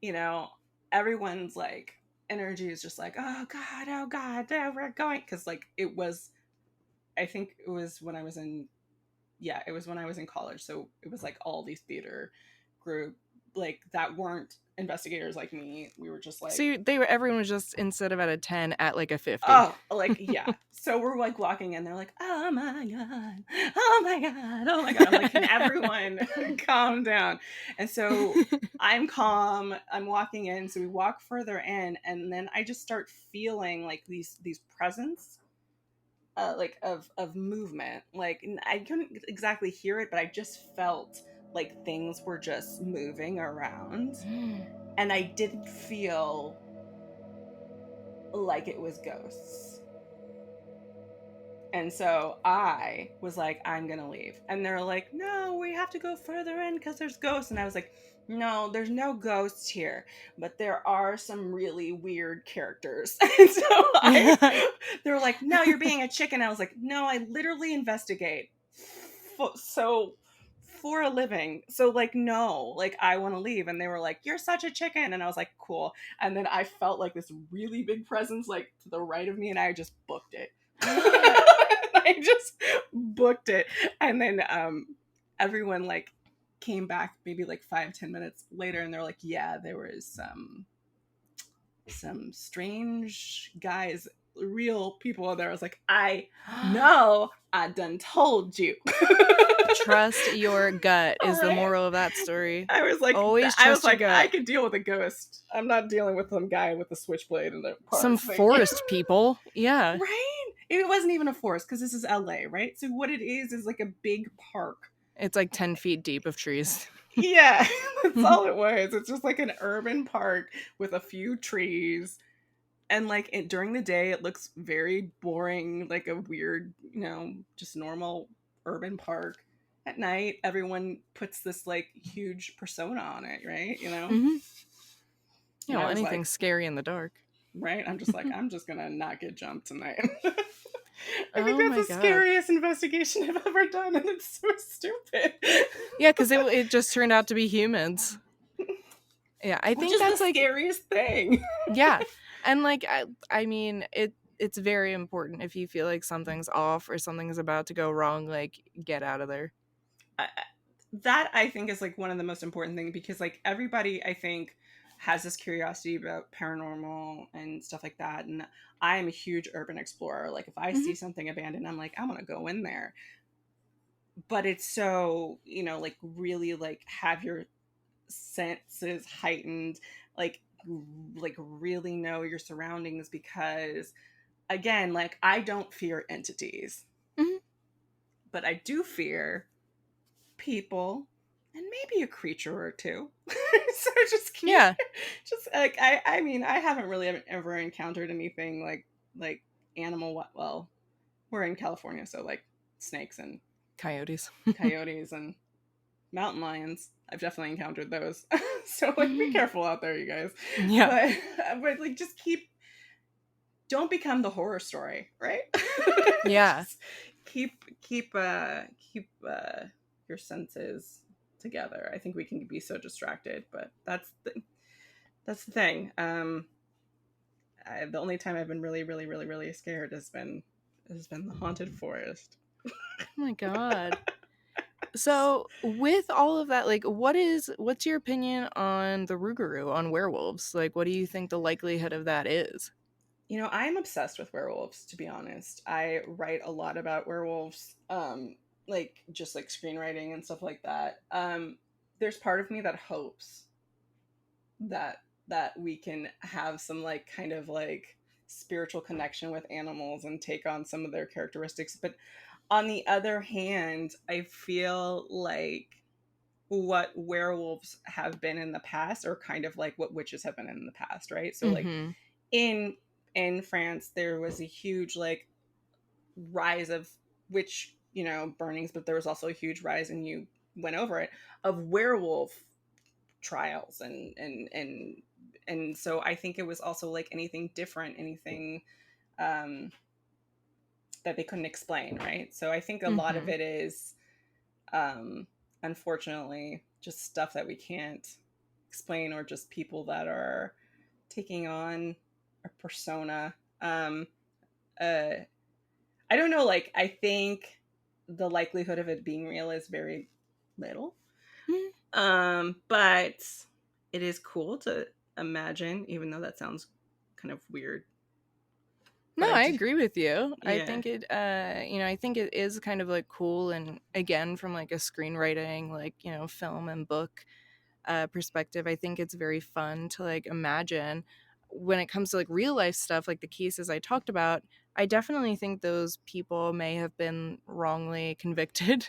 you know, everyone's like energy is just like, oh God, oh, we're going. Because like it was, I think it was when I was in, yeah, it was when I was in college. So it was like all these theater group like that weren't investigators like me. We were just like, So everyone was just, instead of at a 10, at like a 50. oh, like, yeah. So we're like walking in, they're like, oh my God, oh my God, oh my God. I'm like, can everyone calm down? And so I'm calm, I'm walking in. So we walk further in, and then I just start feeling like these presence, like of movement. Like I couldn't exactly hear it, but I just felt like things were just moving around. And I didn't feel like it was ghosts. And so I was like, I'm going to leave. And they're like, no, we have to go further in because there's ghosts. And I was like, no, there's no ghosts here, but there are some really weird characters. And so they were like, no, you're being a chicken. I was like, no, I literally investigate. So for a living. So like, no, like I want to leave. And they were like, you're such a chicken. And I was like, cool. And then I felt like this really big presence like to the right of me, and I just booked it. I just booked it. And then everyone like came back maybe like 5-10 minutes later, and they're like, yeah, there was some strange guys, real people there. I was like, I know, I done told you. Trust your gut is the Right. moral of that story. I was like, Always I was trust your like, gut. I could deal with a ghost. I'm not dealing with some guy with a switchblade in the park. Some forest people. Yeah. Right? It wasn't even a forest because this is LA, right? So what it is like a big park. It's like 10 feet deep of trees. Yeah, that's all it was. It's just like an urban park with a few trees. And like during the day, it looks very boring, like a weird, just normal urban park. At night, everyone puts this like huge persona on it, right? Mm-hmm. Well, anything like, scary in the dark. Right? I'm just like, I'm just gonna not get jumped tonight. I think Oh that's the scariest investigation I've ever done, and it's so stupid. Yeah, because it just turned out to be humans. Yeah, I think that's the like scariest thing. Yeah, and like I mean it's very important if you feel like something's off or something's about to go wrong, like get out of there. That I think is like one of the most important things, because like everybody I think has this curiosity about paranormal and stuff like that, and I'm a huge urban explorer. Like if I see something abandoned, I'm like, I want to go in there. But it's so, like really like have your senses heightened, like really know your surroundings, because again, like I don't fear entities, but I do fear people and maybe a creature or two. So just like I mean, I haven't really ever encountered anything like animal. Well, we're in California, so like snakes and coyotes and mountain lions. I've definitely encountered those. So like be careful out there, you guys. Yeah. But like just don't become the horror story, right? Yeah. keep your senses together. I think we can be so distracted, but that's the thing. The only time I've been really, really, really, really scared has been the haunted forest. Oh my God. So with all of that, like what's your opinion on the Rougarou, on werewolves? Like what do you think the likelihood of that is? I'm obsessed with werewolves, to be honest. I write a lot about werewolves, like just like screenwriting and stuff like that. There's part of me that hopes that we can have some like kind of like spiritual connection with animals and take on some of their characteristics. But on the other hand, I feel like what werewolves have been in the past are kind of like what witches have been in the past, right? So like in France, there was a huge like rise of witch, burnings, but there was also a huge rise, and you went over it, of werewolf trials, and so I think it was also like anything different, anything that they couldn't explain, right? So I think a lot of it is unfortunately just stuff that we can't explain, or just people that are taking on a persona. I don't know, like, I think the likelihood of it being real is very little. But it is cool to imagine, even though that sounds kind of weird. No, But I agree with you. I Yeah. think it, I think it is kind of like cool, and again, from like a screenwriting, like, film and book perspective, I think it's very fun to like imagine when it comes to like real life stuff, like the cases I talked about. I definitely think those people may have been wrongly convicted,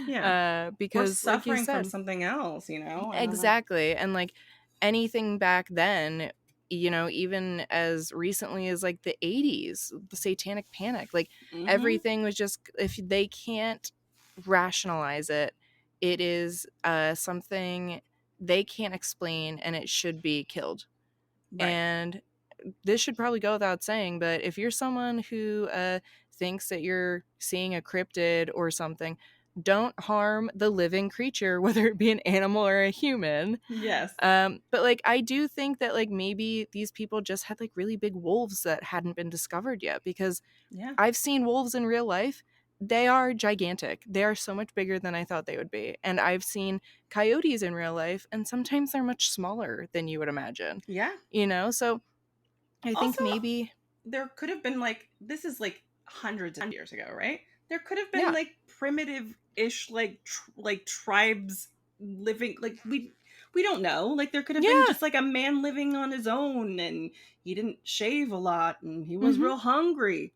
Yeah. Or because, like you suffering from said, something else, I don't know. exactly, and like anything back then, even as recently as like the 80s, the satanic panic, like Mhm. everything was just, if they can't rationalize it, it is something they can't explain, and it should be killed. Right. And this should probably go without saying, but if you're someone who thinks that you're seeing a cryptid or something, don't harm the living creature, whether it be an animal or a human. Yes. But like, I do think that like maybe these people just had like really big wolves that hadn't been discovered yet, because Yeah. I've seen wolves in real life. They are gigantic. They are so much bigger than I thought they would be. And I've seen coyotes in real life, and sometimes they're much smaller than you would imagine. Yeah. So I think Also, maybe there could have been, like, this is like hundreds of years ago, right? There could have been Yeah. like primitive-ish, like tribes living, like, we don't know. Like, there could have been Yeah. just like a man living on his own, and he didn't shave a lot, and he was Mhm. real hungry.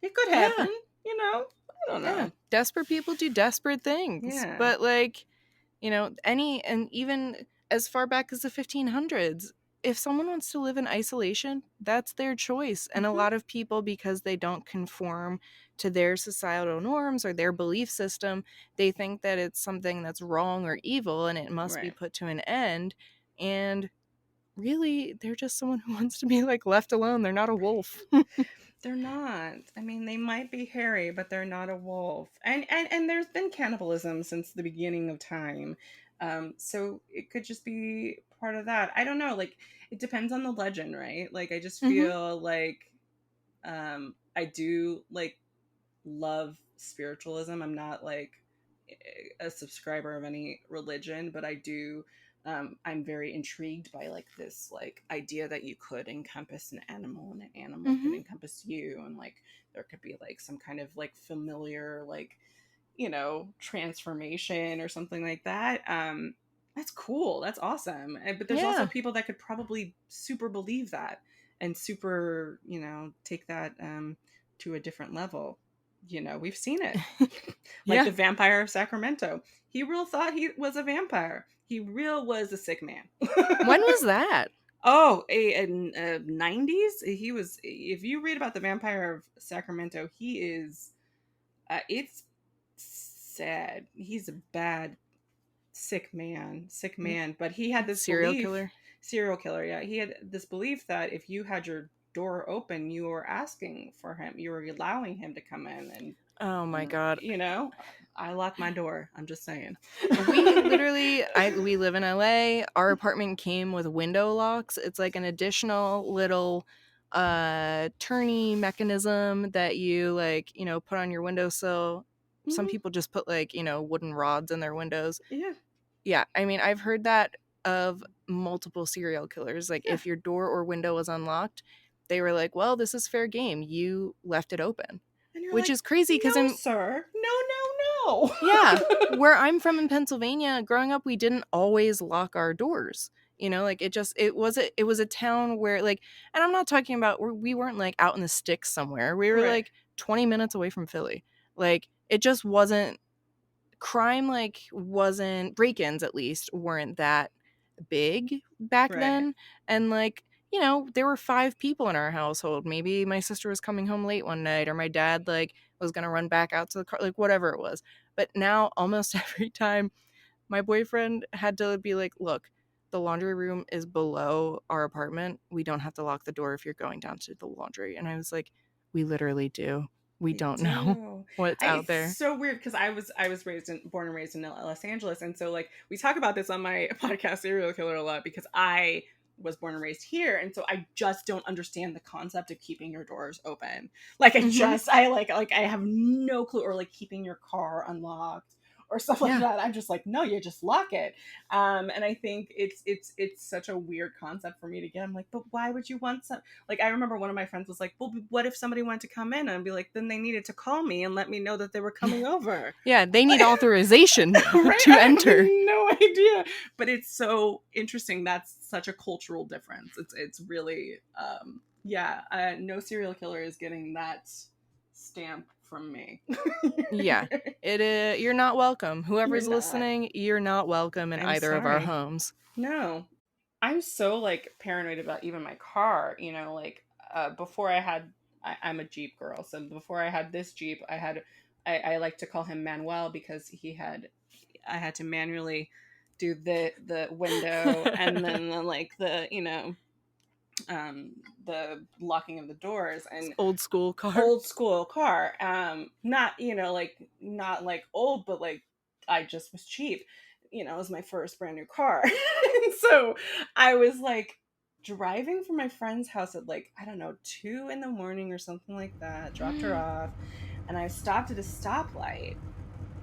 It could Yeah. happen, I don't know. Yeah, desperate people do desperate things. Yeah. But like, and even as far back as the 1500s, if someone wants to live in isolation, that's their choice. And a Mhm. lot of people, because they don't conform to their societal norms or their belief system, they think that it's something that's wrong or evil, and it must be Right. put to an end. And really, they're just someone who wants to be like left alone. They're not a wolf. They're not. I mean, they might be hairy, but they're not a wolf. And there's been cannibalism since the beginning of time. So it could just be part of that. I don't know. Like, it depends on the legend, right? Like, I just Mhm. feel like I do like love spiritualism. I'm not like a subscriber of any religion, but I do. I'm very intrigued by like this like idea that you could encompass an animal, and an animal could Mhm. encompass you, and like there could be like some kind of like familiar like transformation or something like that. That's cool. That's awesome. But there's also Yeah. people that could probably super believe that, and super take that to a different level. We've seen it. Like Yeah. the vampire of Sacramento. He real thought he was a vampire. He real was a sick man. When was that? Oh, in 90s. He was. If you read about the vampire of Sacramento, he is. It's sad. He's a bad, sick man. But he had this Serial belief. killer. Serial killer. Yeah, he had this belief that if you had your door open, you were asking for him. You were allowing him to come in, and Oh my God. I lock my door. I'm just saying. We literally, we live in LA. Our apartment came with window locks. It's like an additional little turny mechanism that you like, put on your windowsill. Some Mhm. people just put like, wooden rods in their windows. Yeah. Yeah, I mean, I've heard that of multiple serial killers. Like, Yeah. if your door or window was unlocked, they were like, well, this is fair game. You left it open. And you're Which like, is crazy because no, sir. No. yeah, where I'm from in Pennsylvania, growing up, we didn't always lock our doors. Like it was a town where like, and I'm not talking about we weren't like out in the sticks somewhere. We were Right. like 20 minutes away from Philly. Like, it just wasn't crime, like wasn't break-ins, at least weren't that big back Right. then. And like, there were 5 people in our household. Maybe my sister was coming home late one night, or my dad like was going to run back out to the car, like whatever it was. But now almost every time my boyfriend had to be like, look, the laundry room is below our apartment. We don't have to lock the door if you're going down to the laundry. And I was like, we literally do. We don't know what's out there. It's so weird because I was born and raised in Los Angeles, and so like we talk about this on my podcast Serial Killer a lot because I was born and raised here, and so I just don't understand the concept of keeping your doors open. Like I have no clue, or like keeping your car unlocked or stuff like that. I'm just like, no, you just lock it. And I think it's such a weird concept for me to get. I'm like, but why would you want some? Like, I remember one of my friends was like, well, what if somebody wanted to come in? And I'd be like, then they needed to call me and let me know that they were coming over. Yeah, they need authorization right? to enter. I have no idea. But it's so interesting. That's such a cultural difference. It's really, no serial killer is getting that stamp from me. Yeah, you're not welcome. Whoever's listening, you're not welcome in either of our homes. No, I'm so like paranoid about even my car. You know, like before I'm a Jeep girl, so before I had this Jeep, I like to call him Manuel because I had to manually do the window and then the locking of the doors, and old school car. Not not like old, but like I just was cheap. It was my first brand new car. And so I was like driving from my friend's house at like, I don't know, 2 a.m. or something like that, dropped her off, and I stopped at a stoplight,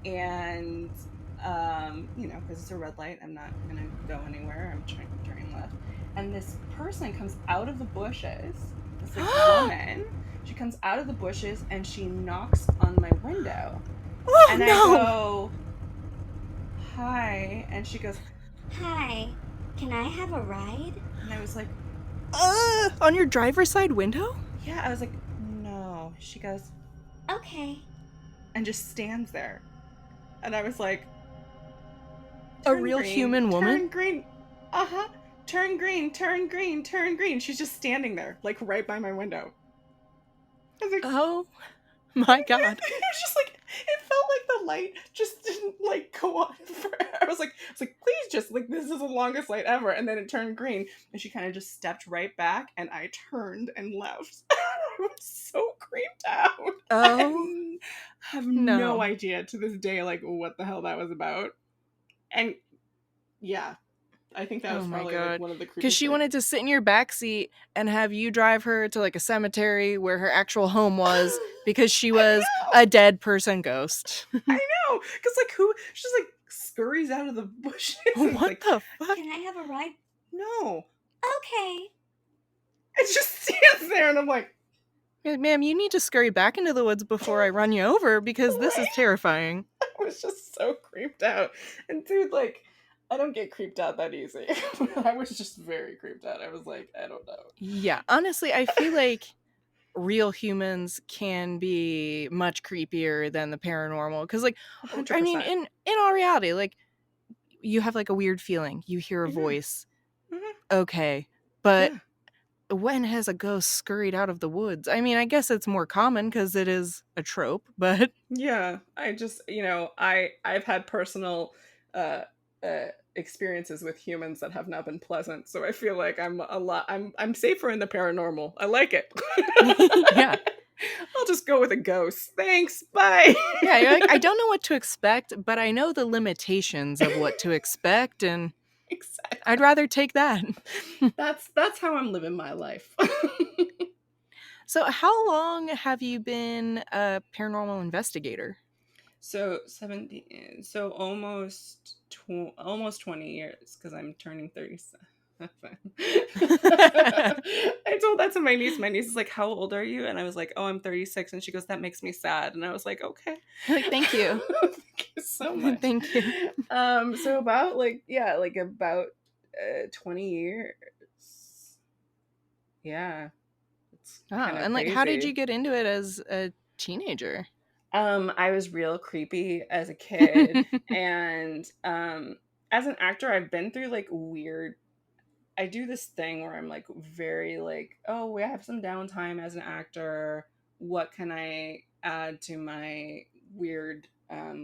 and because it's a red light, I'm not gonna go anywhere, I'm trying to turn left. And this person comes out of the bushes, this like woman, she comes out of the bushes and she knocks on my window. I go, hi, and she goes, hi, can I have a ride? And I was like, on your driver's side window? Yeah, I was like, no. She goes, okay, and just stands there. And I was like, a real human woman? Turn green. Turn green, turn green, turn green. She's just standing there, like right by my window. I was like, oh my God. It was just like, it felt like the light just didn't like go on forever. I was like, please just like, this is the longest light ever. And then it turned green and she kind of just stepped right back and I turned and left. I was so creeped out. Oh, I have no idea to this day, like what the hell that was about. And yeah. I think that was probably like one of the creepiest. Because she wanted to sit in your backseat and have you drive her to like a cemetery where her actual home was because she was a dead person ghost. I know. Because like she just like scurries out of the bushes. What the fuck? Can I have a ride? No. Okay. It just stands there and I'm like, ma'am, you need to scurry back into the woods before I run you over because this is terrifying. I was just so creeped out. And dude, like, I don't get creeped out that easy. I was just very creeped out. I was like, I don't know. Yeah, honestly, I feel like real humans can be much creepier than the paranormal. Because, like, 100%. I mean, in all reality, like, you have, like, a weird feeling. You hear a voice. Okay. But when has a ghost scurried out of the woods? I mean, I guess it's more common because it is a trope, but... Yeah, I just, I've had personal... experiences with humans that have not been pleasant, so I feel like I'm safer in the paranormal. I like it. Yeah, I'll just go with a ghost. Thanks, bye. Yeah, you're like, I don't know what to expect, but I know the limitations of what to expect, and exactly. I'd rather take that. That's how I'm living my life. So how long have you been a paranormal investigator? So 17, so almost 20 years, because I'm turning 37. I told that to my niece. My niece is like, how old are you? And I was like, oh, I'm 36. And she goes, that makes me sad. And I was like, okay. Like, thank you. Thank you so much. Thank you. So about about 20 years. Yeah. It's and like, how did you get into it as a teenager? I was real creepy as a kid. And as an actor, I've been through like weird, I do this thing where I'm like very like, oh, we have some downtime as an actor. what can I add to my weird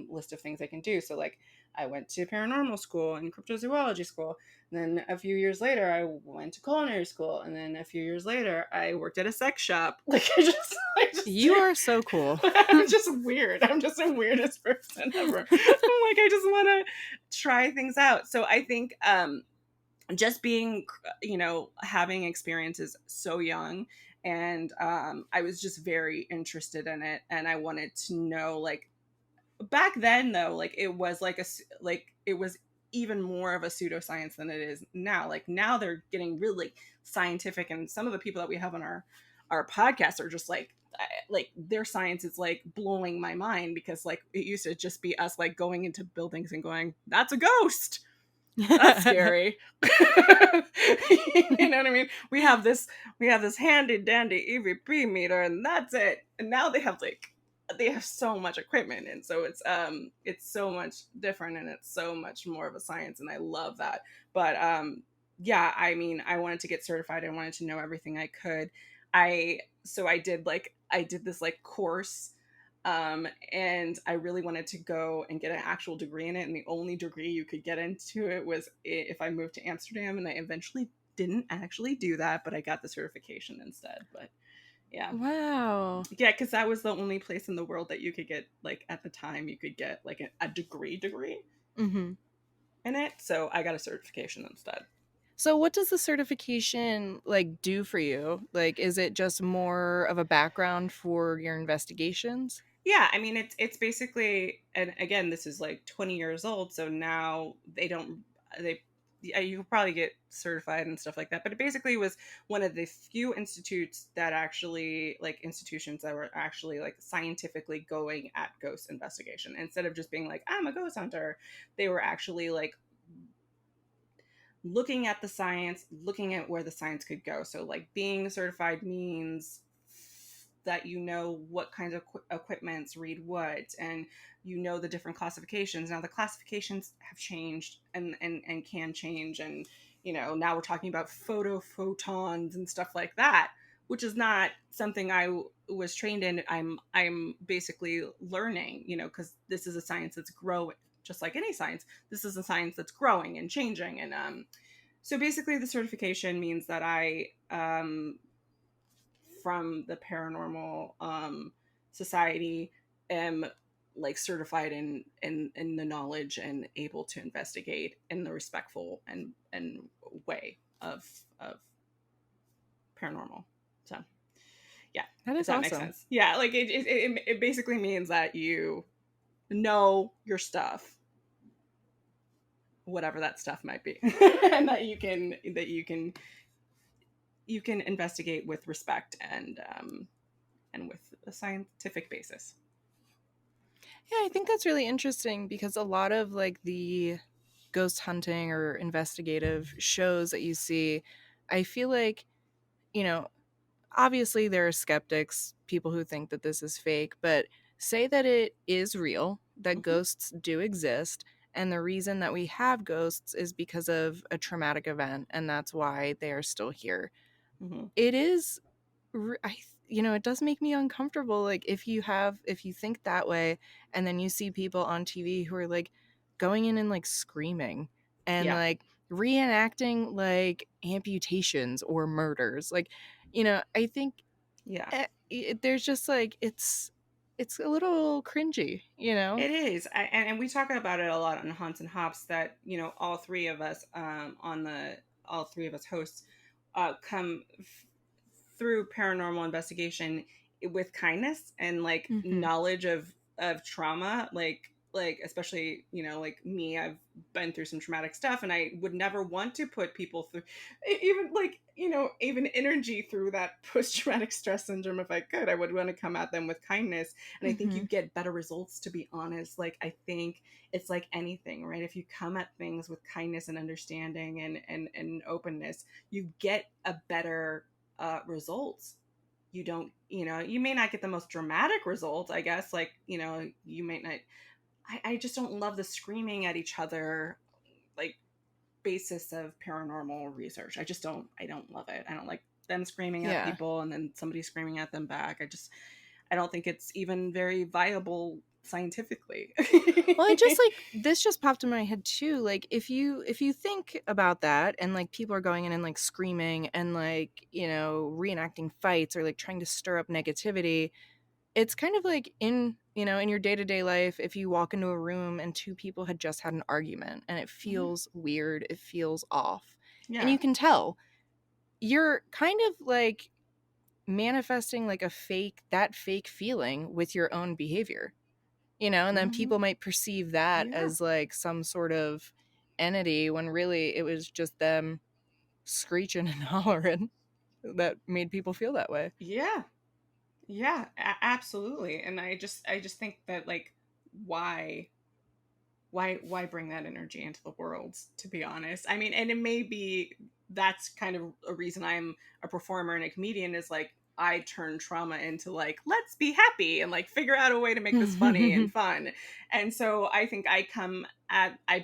list of things I can do? So like I went to paranormal school and cryptozoology school. And then a few years later, I went to culinary school. And then a few years later, I worked at a sex shop. Like I just You are so cool. I'm just weird. I'm just the weirdest person ever. I'm like, I just want to try things out. So I think just being, having experiences so young, and I was just very interested in it, and I wanted to know, like, back then though, like it was it was even more of a pseudoscience than it is now. Like now they're getting really scientific, and some of the people that we have on our podcast are just like their science is like blowing my mind, because like it used to just be us like going into buildings and going, that's a ghost. That's scary. You know what I mean? We have this handy dandy EVP meter, and that's it. And now they have so much equipment, and so it's so much different, and it's so much more of a science, and I love that. But yeah, I mean, I wanted to get certified. I wanted to know everything I could. I did this like course, and I really wanted to go and get an actual degree in it, and the only degree you could get into it was if I moved to Amsterdam, and I eventually didn't actually do that, but I got the certification instead. But yeah. Wow. Yeah, because that was the only place in the world that you could get, like, at the time, you could get, like, a degree Mm-hmm. in it. So I got a certification instead. So what does the certification, like, do for you? Like, is it just more of a background for your investigations? Yeah, I mean, it's basically, and again, this is, like, 20 years old, so now you could probably get certified and stuff like that, but it basically was one of the few institutions that were actually like scientifically going at ghost investigation. Instead of just being like, I'm a ghost hunter, they were actually like looking at the science, looking at where the science could go. So like being certified means that you know what kinds of equipments read what, and you know the different classifications. Now the classifications have changed and can change, and now we're talking about photophotons and stuff like that, which is not something I was trained in. I'm basically learning, because this is a science that's growing, just like any science. This is a science that's growing and changing, and so basically the certification means that I from the paranormal society am like certified in the knowledge and able to investigate in the respectful and way of paranormal. So yeah, That is if that awesome. makes sense. Yeah, like it basically means that you know your stuff, whatever that stuff might be, and that you can investigate with respect and with a scientific basis. Yeah, I think that's really interesting, because a lot of like the ghost hunting or investigative shows that you see, I feel like, obviously there are skeptics, people who think that this is fake, but say that it is real, that ghosts do exist, and the reason that we have ghosts is because of a traumatic event, and that's why they are still here. It is, it does make me uncomfortable. Like if you think that way, and then you see people on TV who are like going in and like screaming and like reenacting like amputations or murders, like, I think there's just like it's a little cringy. It is, and we talk about it a lot on Haunts and Hops, that all three of us all three of us hosts come through paranormal investigation with kindness and like knowledge of trauma, like especially like me, I've been through some traumatic stuff, and I would never want to put people through even energy through that post-traumatic stress syndrome. If I could, I would want to come at them with kindness, and I think you get better results, to be honest. Like I think it's like anything, right? If you come at things with kindness and understanding and openness, you get a better results. You don't, you may not get the most dramatic results, I guess, like, you might not, I just don't love the screaming at each other, like, basis of paranormal research. I don't love it. I don't like them screaming at people and then somebody screaming at them back. I don't think it's even very viable scientifically. Well, it just like this just popped in my head too. Like if you think about that and like people are going in and like screaming and like, you know, reenacting fights or like trying to stir up negativity, it's kind of like in, you know, in your day-to-day life, if you walk into a room and two people had just had an argument and it feels weird, it feels off. And Yeah. you can tell you're kind of like manifesting like that fake feeling with your own behavior. You know, and then people might perceive that Yeah. as like some sort of entity when really it was just them screeching and hollering that made people feel that way. Yeah. Yeah, absolutely. And I just think that like why why bring that energy into the world, to be honest? I mean, and it may be that's kind of a reason I'm a performer and a comedian, is like I turn trauma into like, let's be happy and like figure out a way to make this funny and fun. And so I think I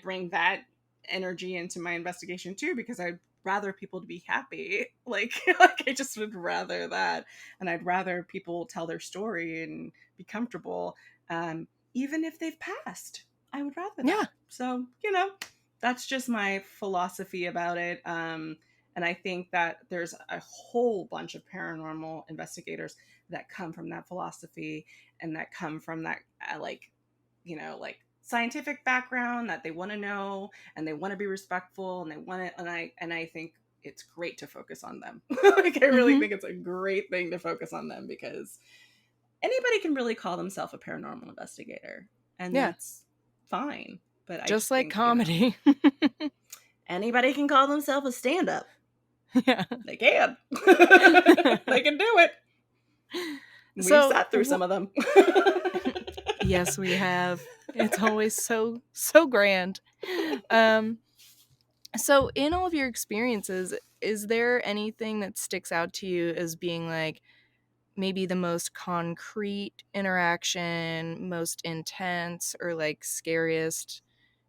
bring that energy into my investigation too, because I'd rather people to be happy. Like, like I just would rather that. And I'd rather people tell their story and be comfortable, even if they've passed. I would rather that. Yeah. So, you know, that's just my philosophy about it. And I think that there's a whole bunch of paranormal investigators that come from that philosophy and that come from that, like, you know, like scientific background, that they want to know and they want to be respectful and they want to, and I think it's great to focus on them. Like, I really think it's a great thing to focus on them, because anybody can really call themselves a paranormal investigator, and that's fine. But I just like think, comedy. you know, anybody can call themselves a stand-up. Yeah, they can. They can do it. We've sat through some of them. Yes, we have. It's always so grand. So in all of your experiences, is there anything that sticks out to you as being like maybe the most concrete interaction, most intense, or like scariest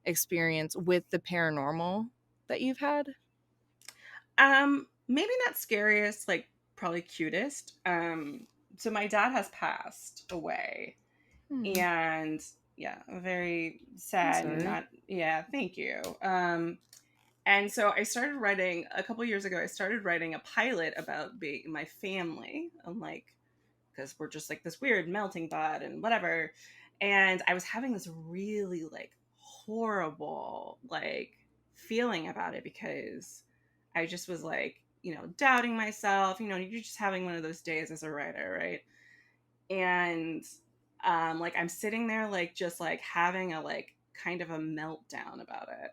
experience with the paranormal that you've had? Maybe not scariest, like probably cutest. So my dad has passed away, and yeah, very sad. And not, yeah, thank you. And so I started writing a couple years ago. I started writing a pilot about being my family, and like, because we're just like this weird melting pot and whatever. And I was having this really like horrible like feeling about it, because I just was like, you know, doubting myself. You know, you're just having one of those days as a writer, right? And like I'm sitting there like just like having a like kind of a meltdown about it,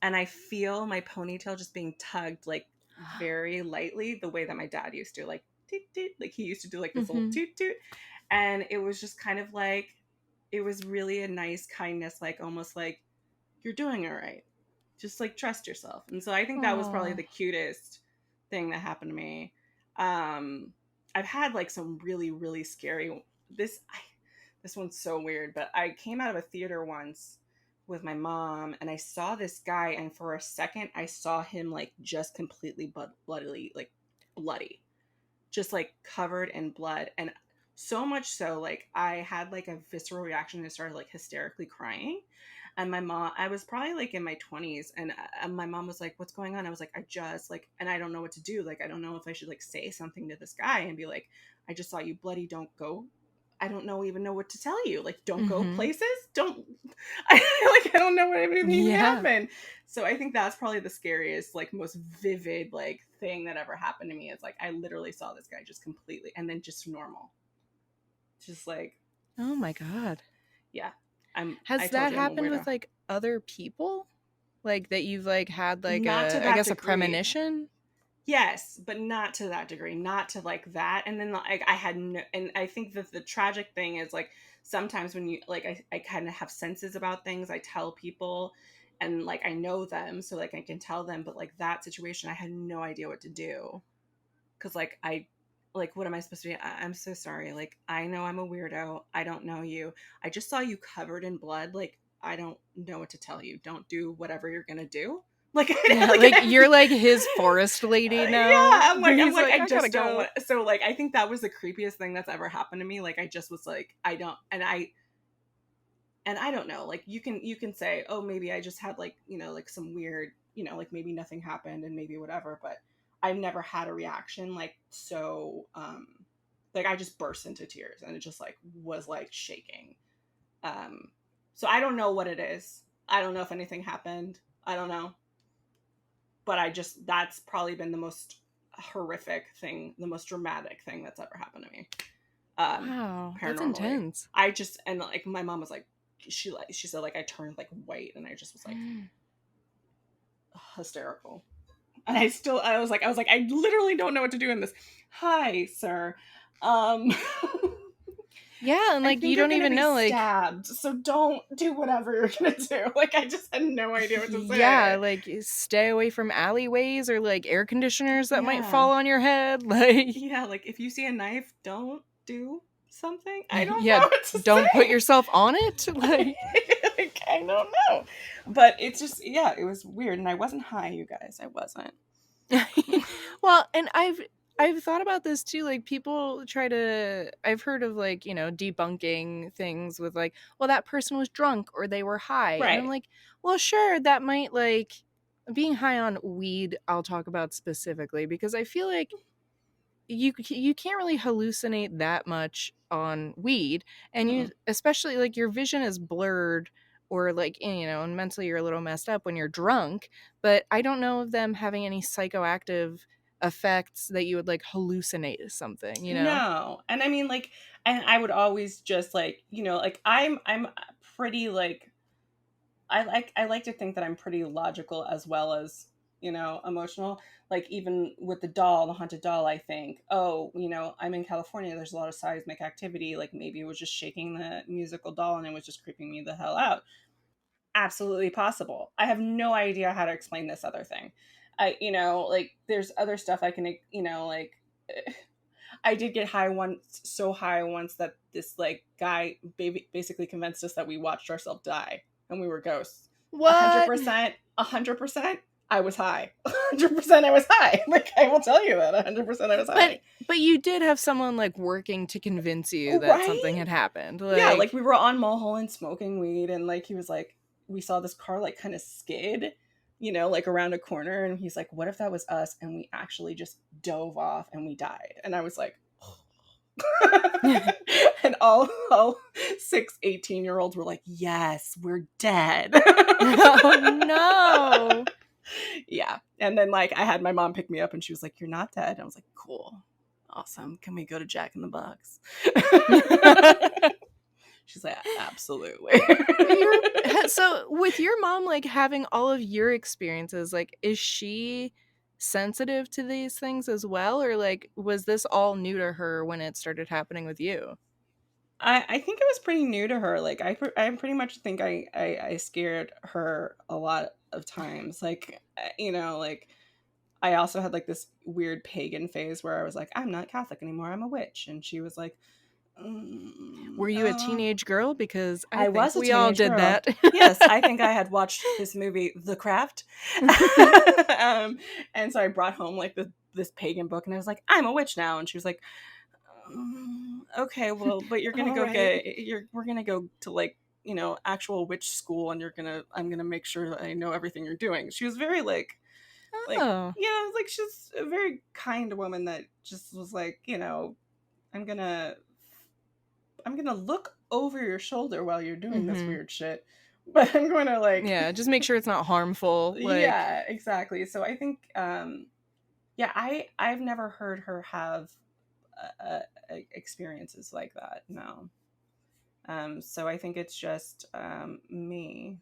and I feel my ponytail just being tugged like very lightly, the way that my dad used to, like toot toot, like he used to do like this little toot toot. And it was just kind of like, it was really a nice kindness, like almost like, you're doing all right, just like trust yourself. And so I think that was probably the cutest thing that happened to me. I've had like some really scary, this one's so weird, but I came out of a theater once with my mom, and I saw this guy, and for a second I saw him like just completely bloody, just like covered in blood. And so much so, like I had like a visceral reaction and started like hysterically crying. And my mom, I was probably like in my 20s, and my mom was like, what's going on? I was like, I just like, and I don't know what to do. Like, I don't know if I should like say something to this guy and be like, I just saw you bloody, don't go. I don't even know what to tell you. Like, don't go places. Don't, I don't know what anything happened. So I think that's probably the scariest, like most vivid, like thing that ever happened to me, is like, I literally saw this guy just completely, and then just normal. Just like, oh my God. Yeah. Has that happened with like other people? Like that you've like had like a premonition? Yes, but not to that degree, not to like that. And then like I had no, and I think that the tragic thing is like sometimes when you like I kind of have senses about things, I tell people, and like I know them, so like I can tell them, but like that situation I had no idea what to do, because like what am I supposed to be? I'm so sorry, like I know I'm a weirdo, I don't know you, I just saw you covered in blood, like I don't know what to tell you, don't do whatever you're gonna do, Like, Yeah, like you're like his forest lady now. Yeah, I'm He's like, I gotta just go. don't want. So like, I think that was the creepiest thing that's ever happened to me. Like, I just was like, I don't, and I don't know. Like, you can say, oh, maybe I just had like, like some weird, like maybe nothing happened and maybe whatever. But I've never had a reaction like so. Like I just burst into tears and it just like was like shaking. So I don't know what it is. I don't know if anything happened. I don't know. But that's probably been the most horrific thing, the most dramatic thing that's ever happened to me. Wow, that's intense. And like my mom was like, she said like I turned like white and I just was like hysterical. And I was like, I literally don't know what to do in this. Hi, sir. Yeah, and like you don't even know, like stabbed, so don't do whatever you're gonna do. Like I just had no idea what to say. Yeah, like stay away from alleyways or like air conditioners that might fall on your head. Like like if you see a knife, don't do something. I don't know what to don't say. put yourself on it. Like I don't know. But it's just it was weird, and I wasn't high, you guys. I wasn't. Well, and I've thought about this too. Like people I've heard of like, debunking things with like, well, that person was drunk or they were high. Right. And I'm like, well, sure, that might like being high on weed, I'll talk about specifically because I feel like you can't really hallucinate that much on weed, and you especially like your vision is blurred or like and mentally you're a little messed up when you're drunk, but I don't know of them having any psychoactive effects that you would like hallucinate something, No. And I mean like, and I would always just like, like I'm pretty like I like to think that I'm pretty logical as well as, emotional. Like even with the haunted doll, I think, oh, I'm in California. There's a lot of seismic activity. Like maybe it was just shaking the musical doll and it was just creeping me the hell out. Absolutely possible. I have no idea how to explain this other thing. Like there's other stuff I can, like I did get so high once that this like guy basically convinced us that we watched ourselves die and we were ghosts. What? 100%, I was high. 100% I was high. Like I will tell you that 100% I was high. But you did have someone like working to convince you that something had happened. Like, yeah, like we were on Mulholland smoking weed and like he was like, we saw this car like kind of skid, like around a corner, and he's like, what if that was us and we actually just dove off and we died? And I was like, and all 6 18-year-olds were like, yes, we're dead. Oh no. Yeah. And then like I had my mom pick me up and she was like, you're not dead. And I was like, cool, awesome, can we go to Jack in the Box? She's like, absolutely. So with your mom like having all of your experiences, like is she sensitive to these things as well, or like was this all new to her when it started happening with you? I think it was pretty new to her. Like I pretty much think I scared her a lot of times. Like like I also had like this weird pagan phase where I was like, I'm not Catholic anymore, I'm a witch, and she was like, were you a teenage girl? Because I think was. We all did girl. that. Yes, I think I had watched this movie, The Craft, and so I brought home like this pagan book, and I was like, I'm a witch now, and she was like, okay, well, but you're gonna we're gonna go to like actual witch school, and I'm gonna make sure that I know everything you're doing. She was very like like she's a very kind woman that just was like, I'm gonna look over your shoulder while you're doing this weird shit, but I'm going to like just make sure it's not harmful. Like... Yeah, exactly. So I think I've never heard her have experiences like that. No. So I think it's just me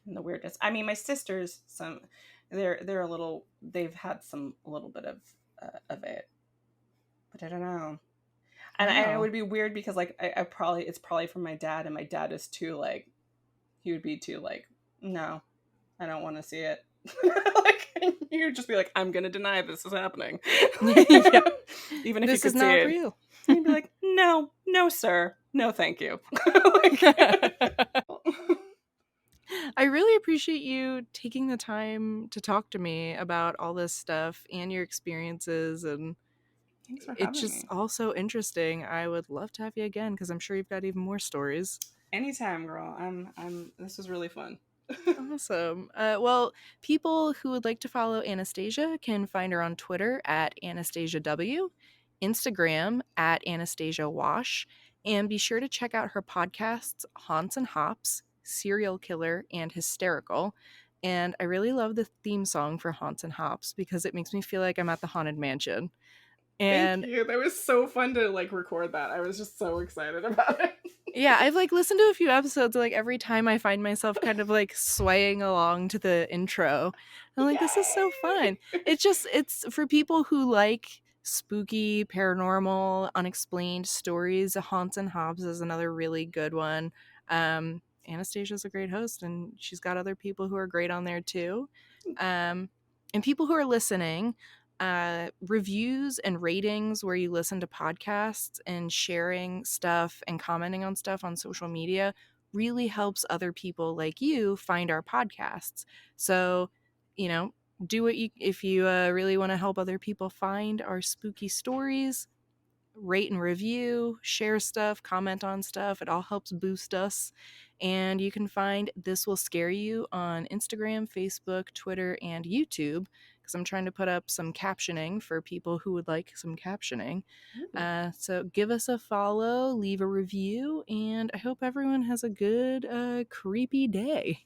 and the weirdness. I mean, my sisters, they're a little, they've had a little bit of it, but I don't know. And it would be weird because like it's probably from my dad, and my dad is too like, he would be too like, no, I don't want to see it. Like you would just be like, I'm gonna deny this is happening. Yeah. Even if this you is could not see it. real. You'd be like, no sir, no thank you. I really appreciate you taking the time to talk to me about all this stuff and your experiences, and Thanks for it's having just me. all so interesting. I would love to have you again because I'm sure you've got even more stories. Anytime, girl. This was really fun. Awesome. Well, people who would like to follow Anastasia can find her on Twitter at Anastasia W, Instagram at Anastasia Wash, and be sure to check out her podcasts Haunts and Hops, Serial Killer, and Hysterical. And I really love the theme song for Haunts and Hops because it makes me feel like I'm at the Haunted Mansion. Thank And you. That was so fun to like record that. I was just so excited about it. yeah, I've like listened to a few episodes. Like every time I find myself kind of like swaying along to the intro, I'm like, this is so fun. It's for people who like spooky, paranormal, unexplained stories. Haunts and Hobbs is another really good one. Anastasia's a great host, and she's got other people who are great on there too. And people who are listening, reviews and ratings where you listen to podcasts and sharing stuff and commenting on stuff on social media really helps other people like you find our podcasts. So, you know, do what you if you really want to help other people find our spooky stories. Rate and review, share stuff, comment on stuff. It all helps boost us. And you can find This Will Scare You on Instagram, Facebook, Twitter, and YouTube because I'm trying to put up some captioning for people who would like some captioning. So give us a follow, leave a review, and I hope everyone has a good, creepy day.